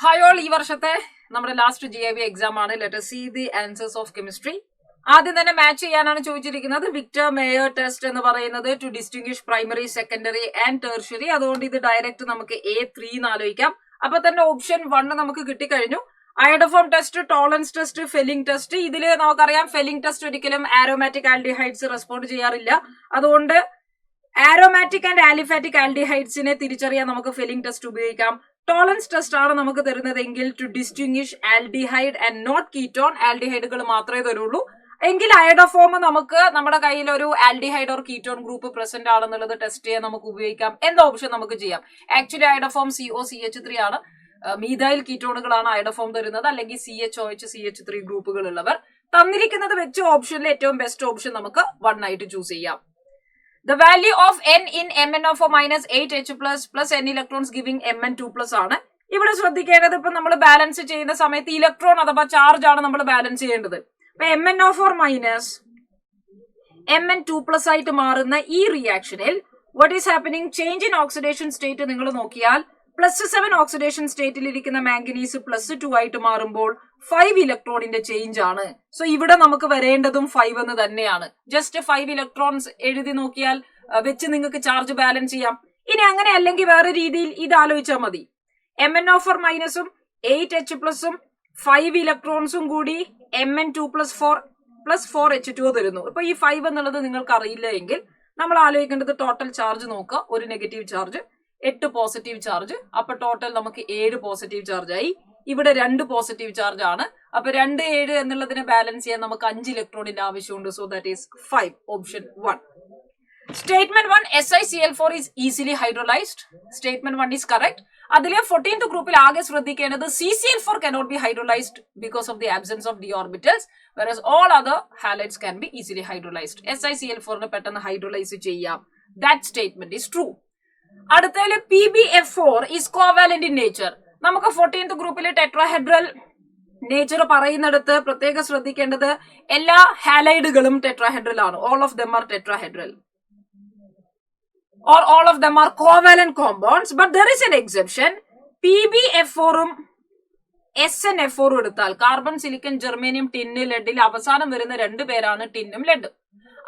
Hi all, ഈ വർഷത്തെ നമ്മുടെ ലാസ്റ്റ് GIB എക്സാം ആണ്. Let us see the answers of chemistry. ആദ്യം തന്നെ മാച്ച് ചെയ്യാനാണ് ചോദിച്ചിരിക്കുന്നത്. വിക്ടർ മേയർ ടെസ്റ്റ് എന്ന് പറയുന്നത് to distinguish primary, secondary and tertiary. അതുകൊണ്ട് ഇത് ഡയറക്റ്റ് നമുക്ക് A3 എന്ന് ആലോചിക്കാം. അപ്പൊ തന്നെ ഓപ്ഷൻ 1 നമുക്ക് കിട്ടിക്കഴിഞ്ഞു. Iodoform test, Tollens test, Fehling test. ഇതിൽ നമുക്കറിയാം ഫെല്ലിംഗ് ടെസ്റ്റ് ഒരിക്കലും ആരോമാറ്റിക് ആൽഡിഹൈഡ്സ് റെസ്പോണ്ട് ചെയ്യാറില്ല. അതുകൊണ്ട് ആരോമാറ്റിക് ആൻഡ് ആലിഫാറ്റിക് ആൽഡിഹൈഡ്സിനെ തിരിച്ചറിയാൻ നമുക്ക് ഫെല്ലിംഗ് ടെസ്റ്റ് ഉപയോഗിക്കാം. ടോളറൻസ് ടെസ്റ്റ് ആണ് നമുക്ക് തരുന്നതെങ്കിൽ to distinguish aldehyde and not ketone. ആൽഡിഹൈഡുകൾ മാത്രമേ തരുള്ളൂ. എങ്കിൽ അയഡോഫോം നമുക്ക് നമ്മുടെ കയ്യിൽ ഒരു aldehyde or ketone group present ആണെന്നുള്ളത് ടെസ്റ്റ് ചെയ്യാൻ നമുക്ക് ഉപയോഗിക്കാം. എന്ന ഓപ്ഷൻ നമുക്ക് ചെയ്യാം. ആക്ച്വലി അയഡോഫോം COCH3 ആണ്. മീഥൈൽ കീറ്റോണുകളാണ് അയഡോഫോം തരുന്നത്, അല്ലെങ്കിൽ CHOH CH3 ഗ്രൂപ്പുകൾ ഉള്ളവർ. തന്നിരിക്കുന്നത് വെച്ച് ഓപ്ഷനിൽ ഏറ്റവും ബെസ്റ്റ് ഓപ്ഷൻ നമുക്ക് 1 ആയിട്ട് ചൂസ് ചെയ്യാം. The value of N in MnO4 minus 8H plus N electrons giving Mn2+ ആണ്. ഇവിടെ ശ്രദ്ധിക്കേണ്ടത്, ഇപ്പൊ നമ്മൾ ബാലൻസ് ചെയ്യുന്ന സമയത്ത് ഇലക്ട്രോൺ അഥവാ ചാർജ് ആണ് നമ്മൾ ബാലൻസ് ചെയ്യേണ്ടത്. അപ്പൊ MnO4 മൈനസ് Mn2+ ആയിട്ട് മാറുന്ന ഈ റിയാക്ഷനിൽ what is happening? Change in oxidation state നിങ്ങൾ നോക്കിയാൽ +7 ഓക്സിഡേഷൻ സ്റ്റേറ്റിൽ ഇരിക്കുന്ന മാംഗനീസ് +2 ആയിട്ട് മാറുമ്പോൾ 5 ഇലക്ട്രോണിന്റെ ചേഞ്ച് ആണ്. സോ ഇവിടെ നമുക്ക് വരേണ്ടതും 5 എന്ന് തന്നെയാണ്. ജസ്റ്റ് 5 ഇലക്ട്രോൺസ് എഴുതി നോക്കിയാൽ വെച്ച് നിങ്ങൾക്ക് ചാർജ് ബാലൻസ് ചെയ്യാം. ഇനി അങ്ങനെ അല്ലെങ്കിൽ വേറെ രീതിയിൽ ഇത് ആലോചിച്ചാൽ മതി. MnO4 മൈനസും 8H+ഉം 5 ഇലക്ട്രോൺസും കൂടി Mn2+4 തരുന്നു. ഇപ്പൊ ഈ 5 എന്നുള്ളത് നിങ്ങൾക്ക് അറിയില്ല എങ്കിൽ നമ്മൾ ആലോചിക്കേണ്ടത് ടോട്ടൽ ചാർജ് നോക്കുക. ഒരു നെഗറ്റീവ് ചാർജ്, 8 പോസിറ്റീവ് ചാർജ്. അപ്പൊ ടോട്ടൽ നമുക്ക് 7 പോസിറ്റീവ് ചാർജ് ആയി. ഇവിടെ 2 പോസിറ്റീവ് ചാർജ് ആണ്. അപ്പൊ 2, 7 എന്നുള്ളതിനെ ബാലൻസ് ചെയ്യാൻ നമുക്ക് 5 ഇലക്ട്രോണിന്റെ ആവശ്യമുണ്ട്. So that is 5, option 1. Statement 1, SiCl4 is easily hydrolysed. Statement 1 is correct. അതിലെ 14th ഗ്രൂപ്പിൽ ആകെ ശ്രദ്ധിക്കേണ്ടത് CCl4 cannot be hydrolyzed because of the absence of d orbitals, whereas all other halides can be easily hydrolyzed. SiCl4 നെ പെട്ടെന്ന് hydrolyse ചെയ്യാം. That statement is true. അടുത്തതിൽ PbF4 is covalent in nature. നമുക്ക് 14th ഗ്രൂപ്പിൽ tetrahedral nature പറയുന്നിടത്ത് പ്രത്യേകം ശ്രദ്ധിക്കേണ്ടത് എല്ലാ ഹാലൈഡുകളും ടെട്രാഹെഡ്രൽ ആണ്. All of them are tetrahedral or all of them are covalent compounds, but there is an exception. PbF4 ഉം SnF4 എടുത്താൽ കാർബൺ, സിലിക്കൺ, ജെർമേനിയം, ടിന്ന്, ലെഡിൽ അവസാനം വരുന്ന 2 പേരാണ് ടിന്നും ലെഡും.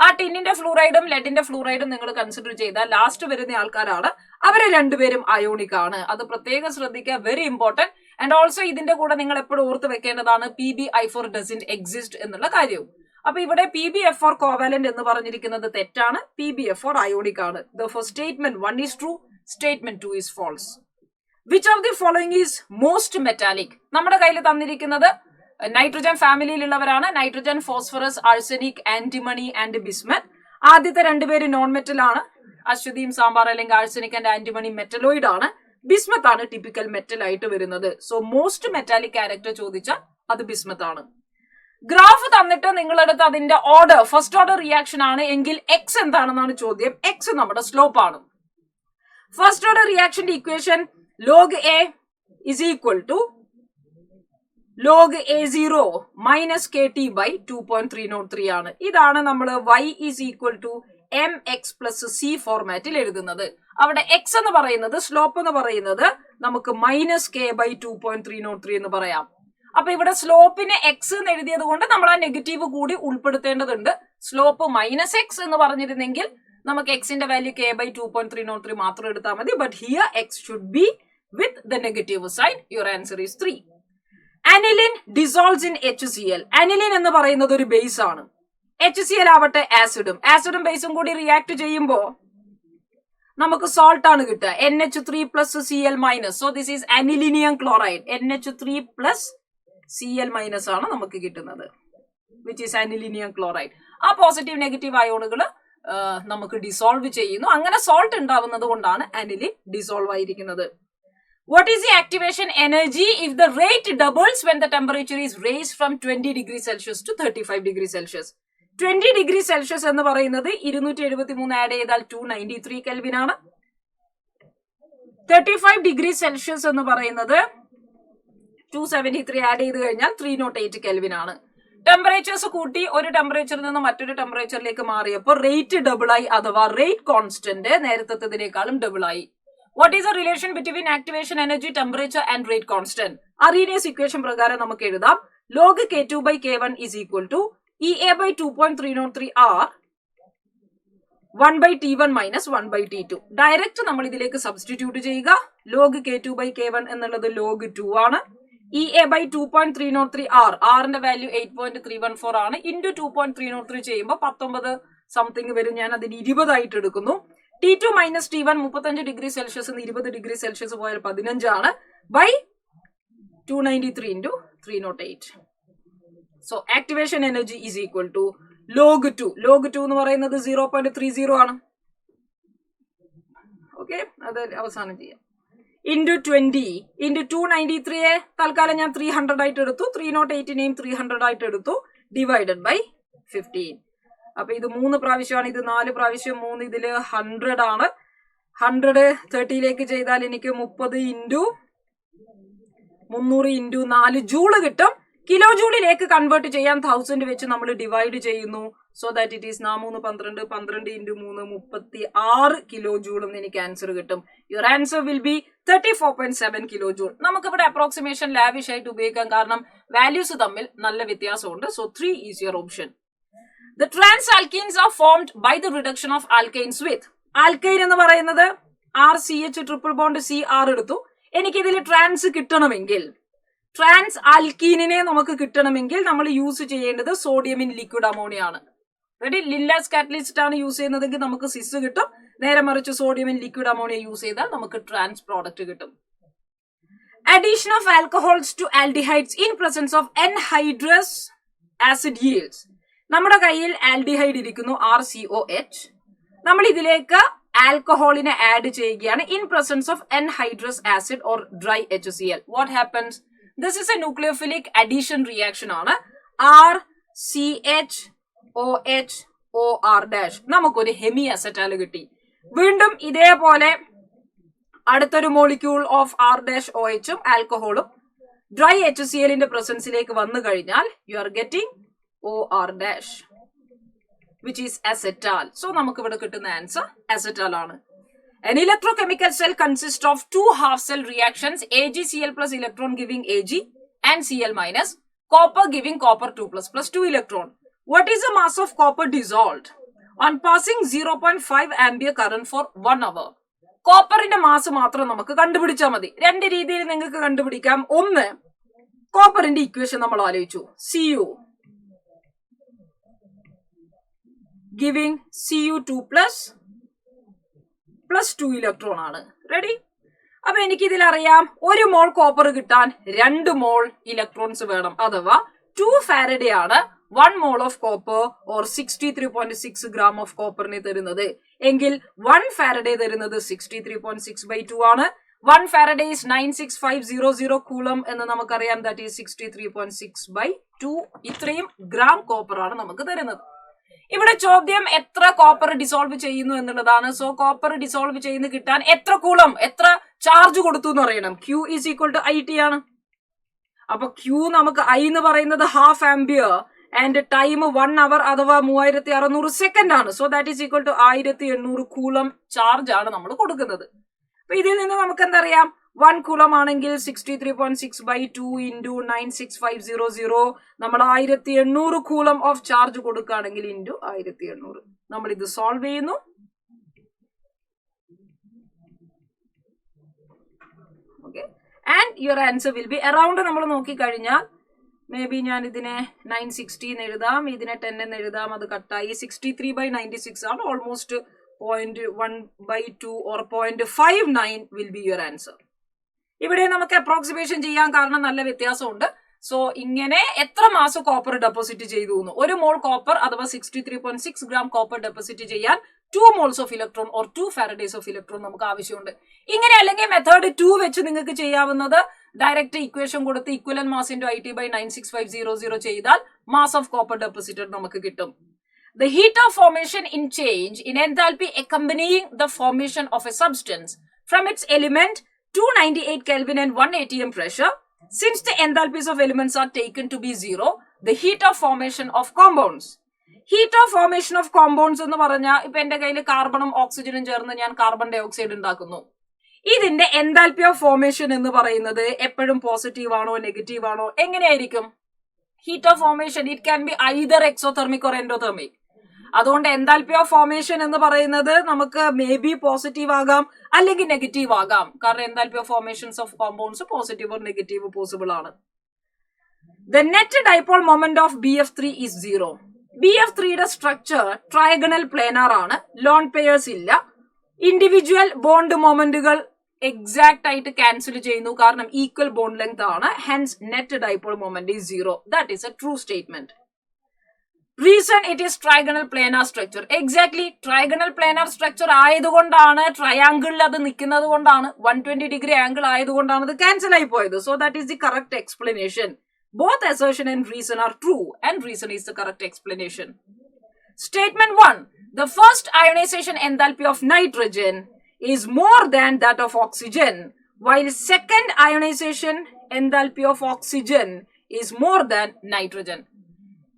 ആ ടിന്നിന്റെ ഫ്ലൂറൈഡും ലെഡിന്റെ ഫ്ലൂറൈഡും നിങ്ങൾ കൺസിഡർ ചെയ്താൽ ലാസ്റ്റ് വരുന്ന ആൾക്കാരാണ്. അവരെ 2 പേരും അയോണിക് ആണ്. അത് പ്രത്യേകം ശ്രദ്ധിക്കുക, വെരി ഇമ്പോർട്ടന്റ്. ആൻഡ് ഓൾസോ ഇതിന്റെ കൂടെ നിങ്ങൾ എപ്പോഴും ഓർത്ത് വെക്കേണ്ടതാണ് PbI4 doesn't exist എന്നുള്ള കാര്യവും. അപ്പൊ ഇവിടെ PbF4 കോവാലന്റ് എന്ന് പറഞ്ഞിരിക്കുന്നത് തെറ്റാണ്. PbF4 അയോണിക് ആണ്. Therefore statement 1 is true, statement 2 is false. Which of the following is most metallic? നമ്മുടെ കയ്യിൽ തന്നിരിക്കുന്നത് നൈട്രജൻ ഫാമിലിയിലുള്ളവരാണ്. Nitrogen, phosphorus, arsenic, antimony and bismuth. ആദ്യത്തെ 2 പേര് നോൺ മെറ്റൽ ആണ്. അശ്വതിയും സാമ്പാർ അല്ലെങ്കിൽ ആഴ്സനിക് ആൻഡ് ആന്റിമണി മെറ്റലോയിഡ് ആണ്. ബിസ്മത്ത് ആണ് ടിപ്പിക്കൽ മെറ്റൽ ആയിട്ട് വരുന്നത്. സോ മോസ്റ്റ് മെറ്റാലിക് ക്യാരക്ടർ ചോദിച്ചാൽ അത് ബിസ്മത്ത് ആണ്. ഗ്രാഫ് തന്നിട്ട് നിങ്ങളെടുത്ത് അതിന്റെ ഓർഡർ ഫസ്റ്റ് ഓർഡർ റിയാക്ഷൻ ആണ് എങ്കിൽ X എന്താണെന്നാണ് ചോദ്യം. X നമ്മുടെ സ്ലോപ്പ് ആണ്. ഫസ്റ്റ് ഓർഡർ റിയാക്ഷന്റെ equation log A is equal to log A0 minus KT by 2.303 ആണ്. ഇതാണ് നമ്മൾ Y is equal to mx plus C ഫോർമാറ്റിൽ എഴുതുന്നത്. അവിടെ X എന്ന് പറയുന്നത്, സ്ലോപ്പ് എന്ന് പറയുന്നത് നമുക്ക് -K/2.303 എന്ന് പറയാം. അപ്പൊ ഇവിടെ സ്ലോപ്പിന് X എന്ന് എഴുതിയത് കൊണ്ട് നമ്മൾ ആ നെഗറ്റീവ് കൂടി ഉൾപ്പെടുത്തേണ്ടതുണ്ട്. സ്ലോപ്പ് -X എന്ന് പറഞ്ഞിരുന്നെങ്കിൽ നമുക്ക് Xന്റെ വാല്യൂ K/2.303 മാത്രം എടുത്താൽ മതി. But here X should be with the negative sign. Your answer is 3. Aniline dissolves in HCl. Aniline എന്ന് പറയുന്നത് ഒരു ബേസ് ആണ്. HCl ആവട്ടെ ആസിഡും ബേസും കൂടി റിയാക്ട് ചെയ്യുമ്പോൾ നമുക്ക് സോൾട്ട് ആണ് കിട്ടുക. NH3 + Cl-. So this is anilinium chloride. NH3 + Cl- ആണ് നമുക്ക് കിട്ടുന്നത്, വിച്ച് ഈസ് അനിലിനിയം ക്ലോറൈഡ്. ആ പോസിറ്റീവ് നെഗറ്റീവ് അയോണുകൾ നമുക്ക് ഡിസോൾവ് ചെയ്യുന്നു. അങ്ങനെ സോൾട്ട് ഉണ്ടാവുന്നത് കൊണ്ടാണ് അനിലിൻ ഡിസോൾവ് ആയിരിക്കുന്നത്. What is the activation energy if the rate doubles when the temperature is raised from 20 degrees Celsius to 35 degrees Celsius? 20 degrees Celsius എന്ന് പറയുന്നത് 273 ആഡ് ചെയ്താൽ 293 കെൽവിൻ ആണ്. 35 degrees Celsius എന്ന് പറയുന്നത് 273 ആഡ് ചെയ്ത് കഴിഞ്ഞാൽ 308 കെൽവിൻ ആണ്. ടെമ്പറേച്ചേഴ്സ് കൂട്ടി ഒരു ടെമ്പറേച്ചറിൽ നിന്ന് മറ്റൊരു ടെമ്പറേച്ചറിലേക്ക് മാറിയപ്പോൾ റേറ്റ് ഡബിൾ ആയി, അഥവാ റേറ്റ് കോൺസ്റ്റന്റ് നേരത്തേതിനേക്കാളും ഡബിൾ ആയി. What is the relation between activation energy, temperature and rate constant? Arrhenius equation പ്രകാരം നമുക്ക് എഴുതാം log K2 by K1 is equal to EA by 2.303 R 1 by T1 minus 1 by T2. Direct നമ്മൾ ഇതിലേക്ക് substitute ചെയ്യുക. log K2 by K1 എന്നുള്ളത് log 2 ആണ്. EA by 2.303 R. Rന്റെ value 8.314 ആണ്. Into 2.303 ചെയ്യുമ്പോൾ 19 സംതിങ് വരും. ഞാൻ അതിന് 20 ആയിട്ട് എടുക്കുന്നു. T2 minus T1 35 degree Celsius 20 degree Celsius പോയാൽ 15 ആണ്. By 293 into 308. So activation energy is equal to log 2. Log 2 എന്ന് പറയുന്നത് 0.30 ആണ്. ഓക്കെ, അത് അവസാനം ചെയ്യാം. ഇൻറ്റു 20 ഇൻറ്റു 293 തൽക്കാലം ഞാൻ 300 ആയിട്ട് എടുത്തു. 308നെയും 300 ആയിട്ട് എടുത്തു. Divided by 15. അപ്പൊ ഇത് 3 പ്രാവശ്യമാണ്, ഇത് 4 പ്രാവശ്യം 3, ഇതില് 100 ആണ്. 100 30ലേക്ക് ചെയ്താൽ എനിക്ക് 30 ഇൻറ്റു 300 ഇൻറ്റു 4 ജൂള് കിട്ടും. കിലോ ജൂളിലേക്ക് കൺവേർട്ട് ചെയ്യാൻ 1000 വെച്ച് നമ്മൾ ഡിവൈഡ് ചെയ്യുന്നു. So that it is 12 12 into 3 36 kilo joule എന്ന് എനിക്ക് ആൻസർ കിട്ടും. Your answer will B 34.7 kilo joule. നമുക്കിവിടെ അപ്രോക്സിമേഷൻ ലാവിഷ് ആയിട്ട് ഉപയോഗിക്കാം, കാരണം വാല്യൂസ് തമ്മിൽ നല്ല വ്യത്യാസമുണ്ട്. So 3 is your option. The trans alkenes are formed by the reduction of alkanes with. Alkane എന്ന് പറയുന്നത് RCH ട്രിപ്പിൾ ബോണ്ട് CR എടുത്തു. എനിക്കിതിൽ ട്രാൻസ് കിട്ടണമെങ്കിൽ, ട്രാൻസ് ആൽക്കീനിനെ നമുക്ക് കിട്ടണമെങ്കിൽ നമ്മൾ യൂസ് ചെയ്യേണ്ടത് സോഡിയം ഇൻ ലിക്വിഡ് അമോണിയ ആണ്. റെഡി? ലിൻലാസ് കാറ്റലിസ്റ്റ് ആണ് യൂസ് ചെയ്യുന്നതെങ്കിൽ നമുക്ക് സിസ് കിട്ടും. നേരെ മറിച്ച് sodium in liquid ammonia use ചെയ്താൽ നമുക്ക് ട്രാൻസ് പ്രോഡക്റ്റ് കിട്ടും. Addition of alcohols to aldehydes in presence of anhydrous acid yields. നമ്മുടെ കയ്യിൽ ആൽഡിഹൈഡ് ഇരിക്കുന്നു RCOH. നമ്മൾ ഇതിലേക്ക് ആൽക്കഹോളിനെ ആഡ് ചെയ്യുകയാണ് in presence of anhydrous acid or dry HCl. What happens? This is a nucleophilic addition reaction ആണ്. RCHOHOR-. നമുക്കൊരു hemi acetal കിട്ടി. വീണ്ടും ഇതേപോലെ അടുത്തൊരു മോളിക്യൂൾ ഓഫ് R-OH ആൽക്കഹോളും ഡ്രൈ HClന്റെ പ്രസൻസിലേക്ക് വന്നു കഴിഞ്ഞാൽ you are getting OR-, which is acetal. So നമുക്ക് ഇവിടെ കിട്ടുന്ന ആൻസർ acetal ആണ്. An electrochemical cell consists of 2 half cell reactions, AgCl plus electron giving Ag and Cl minus, copper giving copper 2 plus 2 electron. What is the mass of copper dissolved on passing 0.5 ampere current for 1 hour? കോപ്പറിന്റെ mass മാത്രം നമുക്ക് കണ്ടുപിടിച്ചാൽ മതി. 2 രീതിയിൽ നിങ്ങൾക്ക് കണ്ടുപിടിക്കാം. ഒന്ന്, കോപ്പറിന്റെ equation നമ്മൾ ആലോചിച്ചു. Cu giving Cu2 plus 2 electron ആണ്. റെഡി? അപ്പൊ എനിക്ക് ഇതിൽ അറിയാം 1 മോൾ കോപ്പർ കിട്ടാൻ 2 മോൾ ഇലക്ട്രോൺസ് വേണം. അഥവാ 2 ഫാരഡേ ആണ് 1 mole of copper or 63.6 gram of കോപ്പറിനെ തരുന്നത്. എങ്കിൽ 1 ഫാരഡേ തരുന്നത് 63.6/2 ആണ്. 1 ഫാരഡേ is 96500 കൂളം എന്ന് നമുക്കറിയാം. That is 63.6/2. ഇത്രയും ഗ്രാം കോപ്പർ ആണ് നമുക്ക് തരുന്നത്. ഇവിടെ ചോദ്യം എത്ര കോപ്പർ ഡിസോൾവ് ചെയ്യുന്നു എന്നുള്ളതാണ്. സോ കോപ്പർ ഡിസോൾവ് ചെയ്യുന്ന കിട്ടാൻ എത്ര കൂളം, എത്ര ചാർജ് കൊടുത്തു എന്ന് അറിയണം. Q is equal to IT ആണ്. അപ്പൊ Q നമുക്ക് I എന്ന് പറയുന്നത് half ampere and time 1 hour അഥവാ 3600 സെക്കൻഡ് ആണ്. So that is equal to 1800 coulomb charge ആണ് നമ്മൾ കൊടുക്കുന്നത്. അപ്പൊ ഇതിൽ നിന്ന് നമുക്ക് എന്തറിയാം? 1 കൂളം ആണെങ്കിൽ 63.6/2 ഇൻറ്റു 96500 നമ്മൾ 1800 കൂളം ഓഫ് ചാർജ് കൊടുക്കുകയാണെങ്കിൽ ഇൻറ്റു 1800. നമ്മൾ ഇത് സോൾവ് ചെയ്യുന്നു. Okay, and your answer will be around. നമ്മൾ നോക്കിക്കഴിഞ്ഞാൽ മേ ബി ഞാൻ ഇതിനെ 960 എന്ന് എഴുതാം, ഇതിനെ 10 എന്ന് എഴുതാം. അത് കട്ടായി 63/96 ആണ്. Almost 0.1/2 or 0.59 will be your answer. ഇവിടെ നമുക്ക് അപ്രോക്സിമേഷൻ ചെയ്യാൻ കാരണം നല്ല വ്യത്യാസമുണ്ട്. സോ ഇങ്ങനെ എത്ര മാസം കോപ്പർ ഡെപ്പോസിറ്റ് ചെയ്തു? 1 മോൾ കോപ്പർ അഥവാ 63.6 ഗ്രാം കോപ്പർ ഡെപ്പോസിറ്റ് ചെയ്യാൻ 2 moles of electron or 2 Faraday's of electron നമുക്ക് ആവശ്യമുണ്ട്. ഇങ്ങനെ അല്ലെങ്കിൽ മെത്തേഡ് 2 വെച്ച് നിങ്ങൾക്ക് ചെയ്യാവുന്നത് ഡയറക്റ്റ് ഇക്വേഷൻ കൊടുത്ത് ഇക്വലന്റ് മാസ് ഇൻറ്റു IT/96500 ചെയ്താൽ മാസ് ഓഫ് കോപ്പർ ഡെപ്പോസിറ്റഡ് നമുക്ക് കിട്ടും. The heat of formation in change in enthalpy accompanying the formation of a substance from its element 298 Kelvin and 1 atm pressure, since the enthalpies of elements are taken to be 0, the heat of formation of compounds. Heat of formation of compounds എന്ന് പറഞ്ഞാൽ ഇപ്പൊ എന്റെ കയ്യിൽ കാർബണും ഓക്സിജനും ചേർന്ന് ഞാൻ carbon dye oxide ഉണ്ടാക്കുന്നു. ഇതിന്റെ എൻതാൽപ്പി ഓഫ് ഫോർമേഷൻ എന്ന് പറയുന്നത് എപ്പോഴും പോസിറ്റീവ് ആണോ നെഗറ്റീവ് ആണോ എങ്ങനെയായിരിക്കും? Heat of formation it can be either exothermic or endothermic. അതുകൊണ്ട് എൻതാൽപ്പി ഓഫ് ഫോർമേഷൻ എന്ന് പറയുന്നത് നമുക്ക് മേ ബി പോസിറ്റീവ് ആകാം അല്ലെങ്കിൽ നെഗറ്റീവ് ആകാം. കാരണം enthalpy of formations of compounds positive or negative possible ആണ്. The net dipole moment of BF3 is 0. BF3 യുടെ സ്ട്രക്ചർ ട്രയഗണൽ പ്ലേനാർ ആണ്. ലോൺ പെയേഴ്സ് ഇല്ല. ഇൻഡിവിജ്വൽ ബോണ്ട് മൊമെന്റുകൾ എക്സാക്ട് ആയിട്ട് ക്യാൻസൽ ചെയ്യുന്നു, കാരണം ഈക്വൽ ബോണ്ട് ലെങ്ത് ആണ്. Hence net dipole moment is 0. That is a true statement. Reason it is trigonal planar structure. Exactly trigonal planar structure ആയതുകൊണ്ടാണ്, ട്രയാങ്കിളിൽ അത് നിൽക്കുന്നത് കൊണ്ടാണ്, 120 ഡിഗ്രി ആംഗിൾ ആയതുകൊണ്ടാണ് അത് ക്യാൻസൽ ആയി പോയത്. So that is the correct explanation. Both assertion and reason are true, and reason is the correct explanation. Statement 1. The first ionization enthalpy of nitrogen is more than that of oxygen, while second ionization enthalpy of oxygen is more than nitrogen.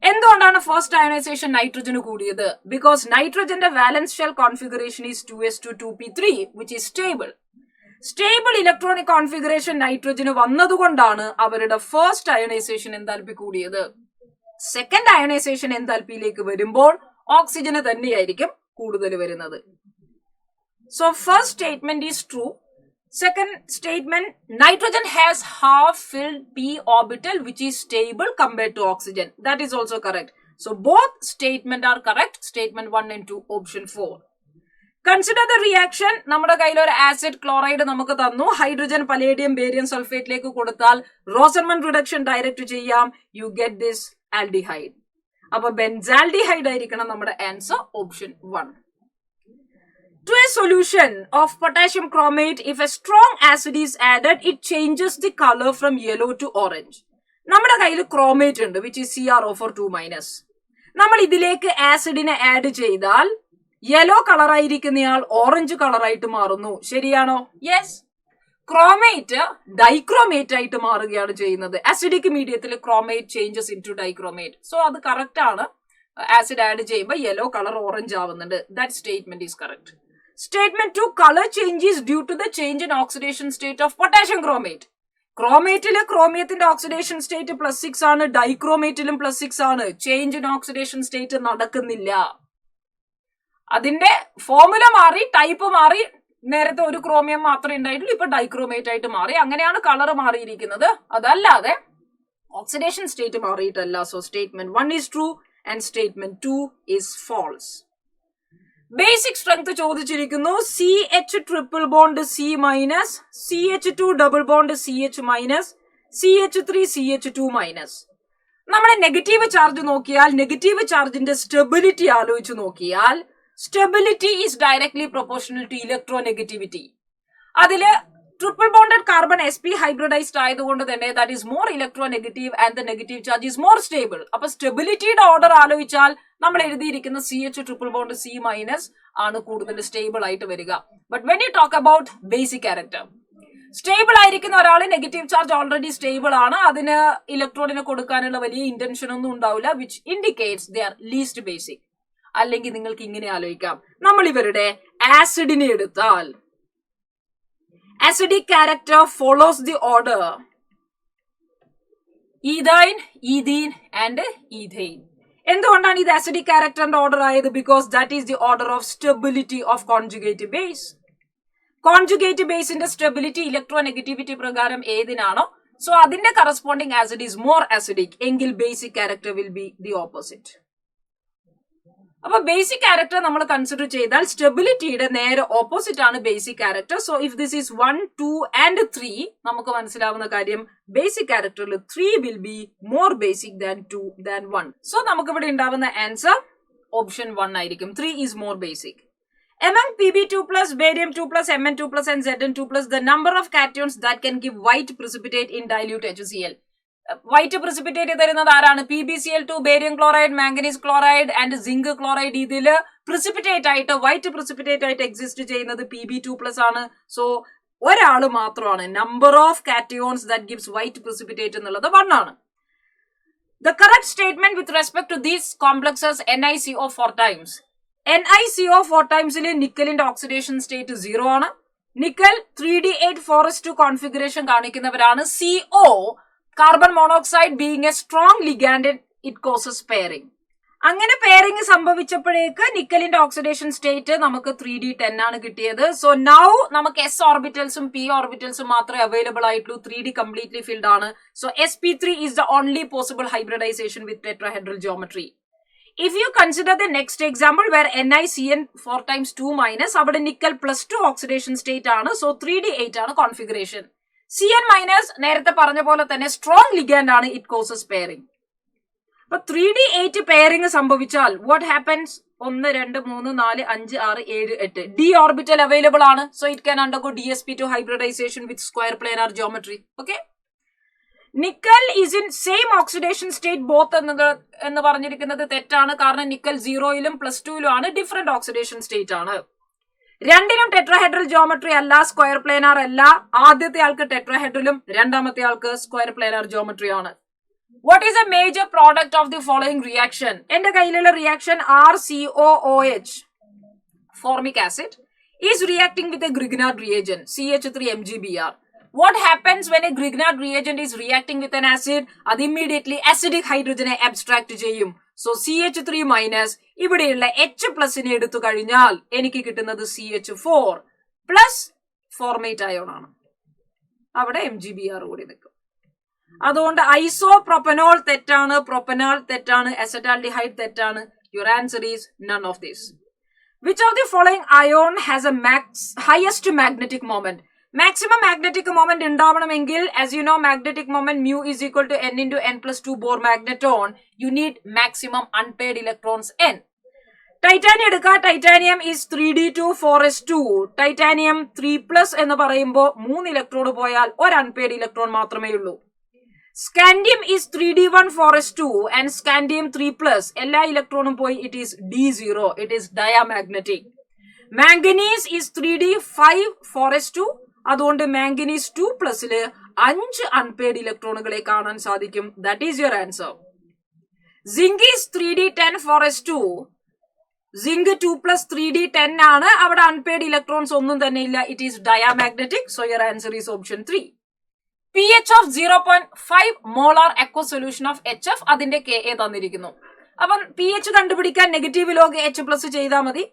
എന്തുകൊണ്ടാണ് first ionisation നൈട്രജന് കൂടിയത്? Because നൈട്രജന്റെ valence shell configuration is 2s2 2p3 which is stable. Stable electronic configuration നൈട്രജന് വന്നതുകൊണ്ടാണ് അവരുടെ first ionisation enthalpy കൂടിയത്. Second ionisation എൻതാൽപ്പിയിലേക്ക് വരുമ്പോൾ ഓക്സിജന് തന്നെയായിരിക്കും കൂടുതൽ വരുന്നത്. So first statement is true. Second statement, nitrogen has half filled p orbital which is stable compared to oxygen. That is also correct. So both statement are correct. Statement 1 and 2, option 4. Consider the reaction. നമ്മുടെ കയ്യിൽ ഒരു acid chloride നമുക്ക് തന്നു. Hydrogen palladium barium സൾഫേറ്റിലേക്ക് കൊടുത്താൽ റോസർമൺ reduction direct ചെയ്യാം. You get this aldehyde. അപ്പൊ benzaldehyde ആയിരിക്കണം നമ്മുടെ answer, option 1. To a solution of potassium chromate, if a strong acid is added, it changes the color from yellow to orange. നമ്മുടെ കയ്യിൽ chromate ഉണ്ട് which is CrO4 2-. നമ്മൾ ഇതിലേക്ക് ആസിഡിനെ add ചെയ്താൽ yellow കളറായിരിക്കുന്നയാൾ orange കളറായിട്ട് മാറുന്നു. ശരിയാണോ? യെസ്. ക്രോമേറ്റ് ഡൈക്രോമേറ്റ് ആയിട്ട് മാറുകയാണ് ചെയ്യുന്നത്. അസിഡിക് മീഡിയത്തിൽ chromate changes in to dichromate. So അത് കറക്റ്റ് ആണ്. ആസിഡ് ആഡ് ചെയ്യുമ്പോൾ യെല്ലോ കളർ ഓറഞ്ച് ആവുന്നുണ്ട്. That statement is correct. Statement 2, colour change is due to the change in oxidation state of potassium chromate. ക്രോമേറ്റില് ക്രോമിയത്തിന്റെ oxidation state +6 ആണ്, ഡൈക്രോമേറ്റിലും +6 ആണ്. Change in oxidation state നടക്കുന്നില്ല. അതിന്റെ ഫോർമുല മാറി, ടൈപ്പ് മാറി. നേരത്തെ ഒരു ക്രോമിയം മാത്രമേ ഉണ്ടായിട്ടുള്ളൂ, ഇപ്പൊ ഡൈക്രോമേറ്റ് ആയിട്ട് മാറി. അങ്ങനെയാണ് കളർ മാറിയിരിക്കുന്നത്, അതല്ലാതെ ഓക്സിഡേഷൻ സ്റ്റേറ്റ് മാറിയിട്ടല്ല. So statement 1 is true and statement 2 is false. Basic strength ചോദിച്ചിരിക്കുന്നു. CH triple bond C-, CH2 double bond CH-, CH3 CH2-. നമ്മുടെ നെഗറ്റീവ് ചാർജ് നോക്കിയാൽ, നെഗറ്റീവ് ചാർജിന്റെ സ്റ്റെബിലിറ്റി ആലോചിച്ച് നോക്കിയാൽ, stability is directly proportional to electronegativity. അതില് triple bonded carbon sp hybridised ആയതുകൊണ്ട് തന്നെ that is more electronegative and the negative charge is more stable. അപ്പൊ സ്റ്റെബിലിറ്റിയുടെ ഓർഡർ ആലോചിച്ചാൽ നമ്മൾ എഴുതിയിരിക്കുന്ന CH ട്രിപ്പിൾ ബോണ്ട് C- ആണ് കൂടുതൽ സ്റ്റേബിൾ ആയിട്ട് വരിക. But when you talk about basic character, stable ആയിരിക്കുന്ന ഒരാൾ നെഗറ്റീവ് ചാർജ് ഓൾറെഡി സ്റ്റേബിൾ ആണ്, അതിന് ഇലക്ട്രോണിനെ കൊടുക്കാനുള്ള വലിയ ഇന്റൻഷൻ ഒന്നും ഉണ്ടാവില്ല, which indicates they are least basic. അല്ലെങ്കിൽ നിങ്ങൾക്ക് ഇങ്ങനെ ആലോചിക്കാം, നമ്മൾ ഇവരുടെ ആസിഡിനെ എടുത്താൽ acidic character follows the order ethyne, ethene and ethane. എന്തുകൊണ്ടാണ് ഇത് acidic characterന്റെ ഓർഡർ ആയത്? Because that is the order of stability of conjugate base. Conjugate ബേസിന്റെ സ്റ്റെബിലിറ്റി ഇലക്ട്രോനെഗറ്റിവിറ്റി പ്രകാരം ഏതിനാണോ, സോ അതിന്റെ corresponding acid is more acidic, എങ്കിൽ basic character will be the opposite. അപ്പൊ ബേസിക് ക്യാരക്ടർ നമ്മൾ കൺസിഡർ ചെയ്താൽ സ്റ്റെബിലിറ്റിയുടെ നേരെ ഓപ്പോസിറ്റ് ആണ് basic character. So if this is 1, 2 and 3, നമുക്ക് മനസ്സിലാവുന്ന കാര്യം ബേസിക് ക്യാരക്ടറിൽ 3 will be more basic than 2 than 1. So നമുക്ക് ഇവിടെ ഉണ്ടാവുന്ന ആൻസർ ഓപ്ഷൻ 1 ആയിരിക്കും. 3 is more basic. Among Pb2+, barium2+, Mn2+, and Zn2+, the number of cations that can give white precipitate in dilute HCl. White precipitate തരുന്നത് ആരാണ്? PbCl2, barium chloride, manganese chloride and zinc chloride. ഇതില് precipitate ആയിട്ട്, white precipitate ആയിട്ട് exist ചെയ്യുന്നത് Pb2+ ആണ്. So ഒരാള് മാത്രമാണ്. Number of cations that gives white precipitate എന്നുള്ളത് 1 ആണ്. The correct statement with respect to these complexes NiCO 4 times. NiCO 4 timesല് നിക്കലിന്റെ ഓക്സിഡേഷൻ സ്റ്റേറ്റ് 0 ആണ്. നിക്കൽ 3D8 4s2 കോൺഫിഗറേഷൻ കാണിക്കുന്നവരാണ്. CO carbon monoxide being a strong ligand it causes pairing. അങ്ങനെ pairing സംഭവിച്ചപ്പോഴേക്ക് നിക്കലിന്റെ oxidation state നമുക്ക് 3D10 ആണ് കിട്ടിയത്. സോ നൗ നമുക്ക് S ഓർബിറ്റൽസും P ഓർബിറ്റൽസും മാത്രമേ അവൈലബിൾ ആയിട്ടുള്ളൂ. 3D കംപ്ലീറ്റ്ലി ഫിൽഡ് ആണ്. So sp3 is the only possible hybridization with tetrahedral geometry. If you consider the next example where NiCN 4 times 2 minus, അവിടെ നിക്കൽ +2 ഓക്സിഡേഷൻ സ്റ്റേറ്റ് ആണ്. So 3D8 ആണ് configuration. CN minus നേരത്തെ പറഞ്ഞ പോലെ തന്നെ strong ligand ആണ്, it causes pairing. അപ്പൊ 3D8 pairing സംഭവിച്ചാൽ what happens? 1 2 3 4 5 6 7 8 D orbital available ആണ്. So it can undergo DsP2 hybridization with square planar geometry. Okay. Nickel is in same oxidation state both എന്ന് പറഞ്ഞിരിക്കുന്നത് തെറ്റാണ്. കാരണം നിക്കൽ 0യിലും +2യിലും ആണ്, different oxidation state ആണ്. രണ്ടിനും ടെട്രാഹെഡ്രൽ ജോമെട്രി അല്ല, സ്ക്വയർ പ്ലേനാർ അല്ല. ആദ്യത്തെ ആൾക്ക് ടെട്രാഹെഡ്രലും രണ്ടാമത്തെ ആൾക്ക് സ്ക്വയർ പ്ലേനാർ ജോമെട്രി ആണ്. What is A major product of the following reaction? എന്റെ കയ്യിലുള്ള reaction RCOOH formic acid is reacting with a Grignard reagent CH3MgBr. What happens when a Grignard reagent is reacting with an acid? അത് immediately acidic ഹൈഡ്രജനെ abstract ചെയ്യും. So CH3 minus ഇവിടെയുള്ള H+നെ എടുത്തു കഴിഞ്ഞാൽ എനിക്ക് കിട്ടുന്നത് CH4 plus format ion ആണ്. അവിടെ MgBr കൂടി നിൽക്കും. അതുകൊണ്ട് ഐസോപ്രോപ്പനോൾ തെറ്റാണ്, പ്രൊപ്പനാൽ തെറ്റാണ്, അസറ്റാൽഡിഹൈഡ് തെറ്റാണ്. Your answer is none of this. Which of the following ion has a highest magnetic moment? Maximum magnetic moment ഉണ്ടാവണമെങ്കിൽ, as you know, magnetic moment mu is equal to n into n+2 Bohr magneton. You need maximum unpaired electrons n. Titanium എടുക്കുക. Titanium is 3D2 4s2. Titanium 3+ എന്ന് പറയുമ്പോൾ 3 electron പോയാൽ ഒരു unpaired electron മാത്രമേ ഉള്ളൂ. Scandium is 3D1 4s2 and scandium 3+. എല്ലാ ഇലക്ട്രോണും പോയി, it is D0. It is diamagnetic. Manganese is 3D5 4s2. അതുകൊണ്ട് മാംഗനീസ് 2+ല് 5 അൺപെയർഡ് ഇലക്ട്രോണുകളെ കാണാൻ സാധിക്കും. That is your answer. Zinc is 3D10 4s2. Zinc 2+ 3D10 ആണ്. അവിടെ അൺപെയർഡ് ഇലക്ട്രോൺസ് ഒന്നും തന്നെ ഇല്ല. It is diamagnetic. So your answer is option 3. pH of 0.5 molar aqua solution of HF. അതിന്റെ Ka തന്നിരിക്കുന്നു. അപ്പം pH കണ്ടുപിടിക്കാൻ നെഗറ്റീവ് ലോഗ് H+ ചെയ്താൽ മതി.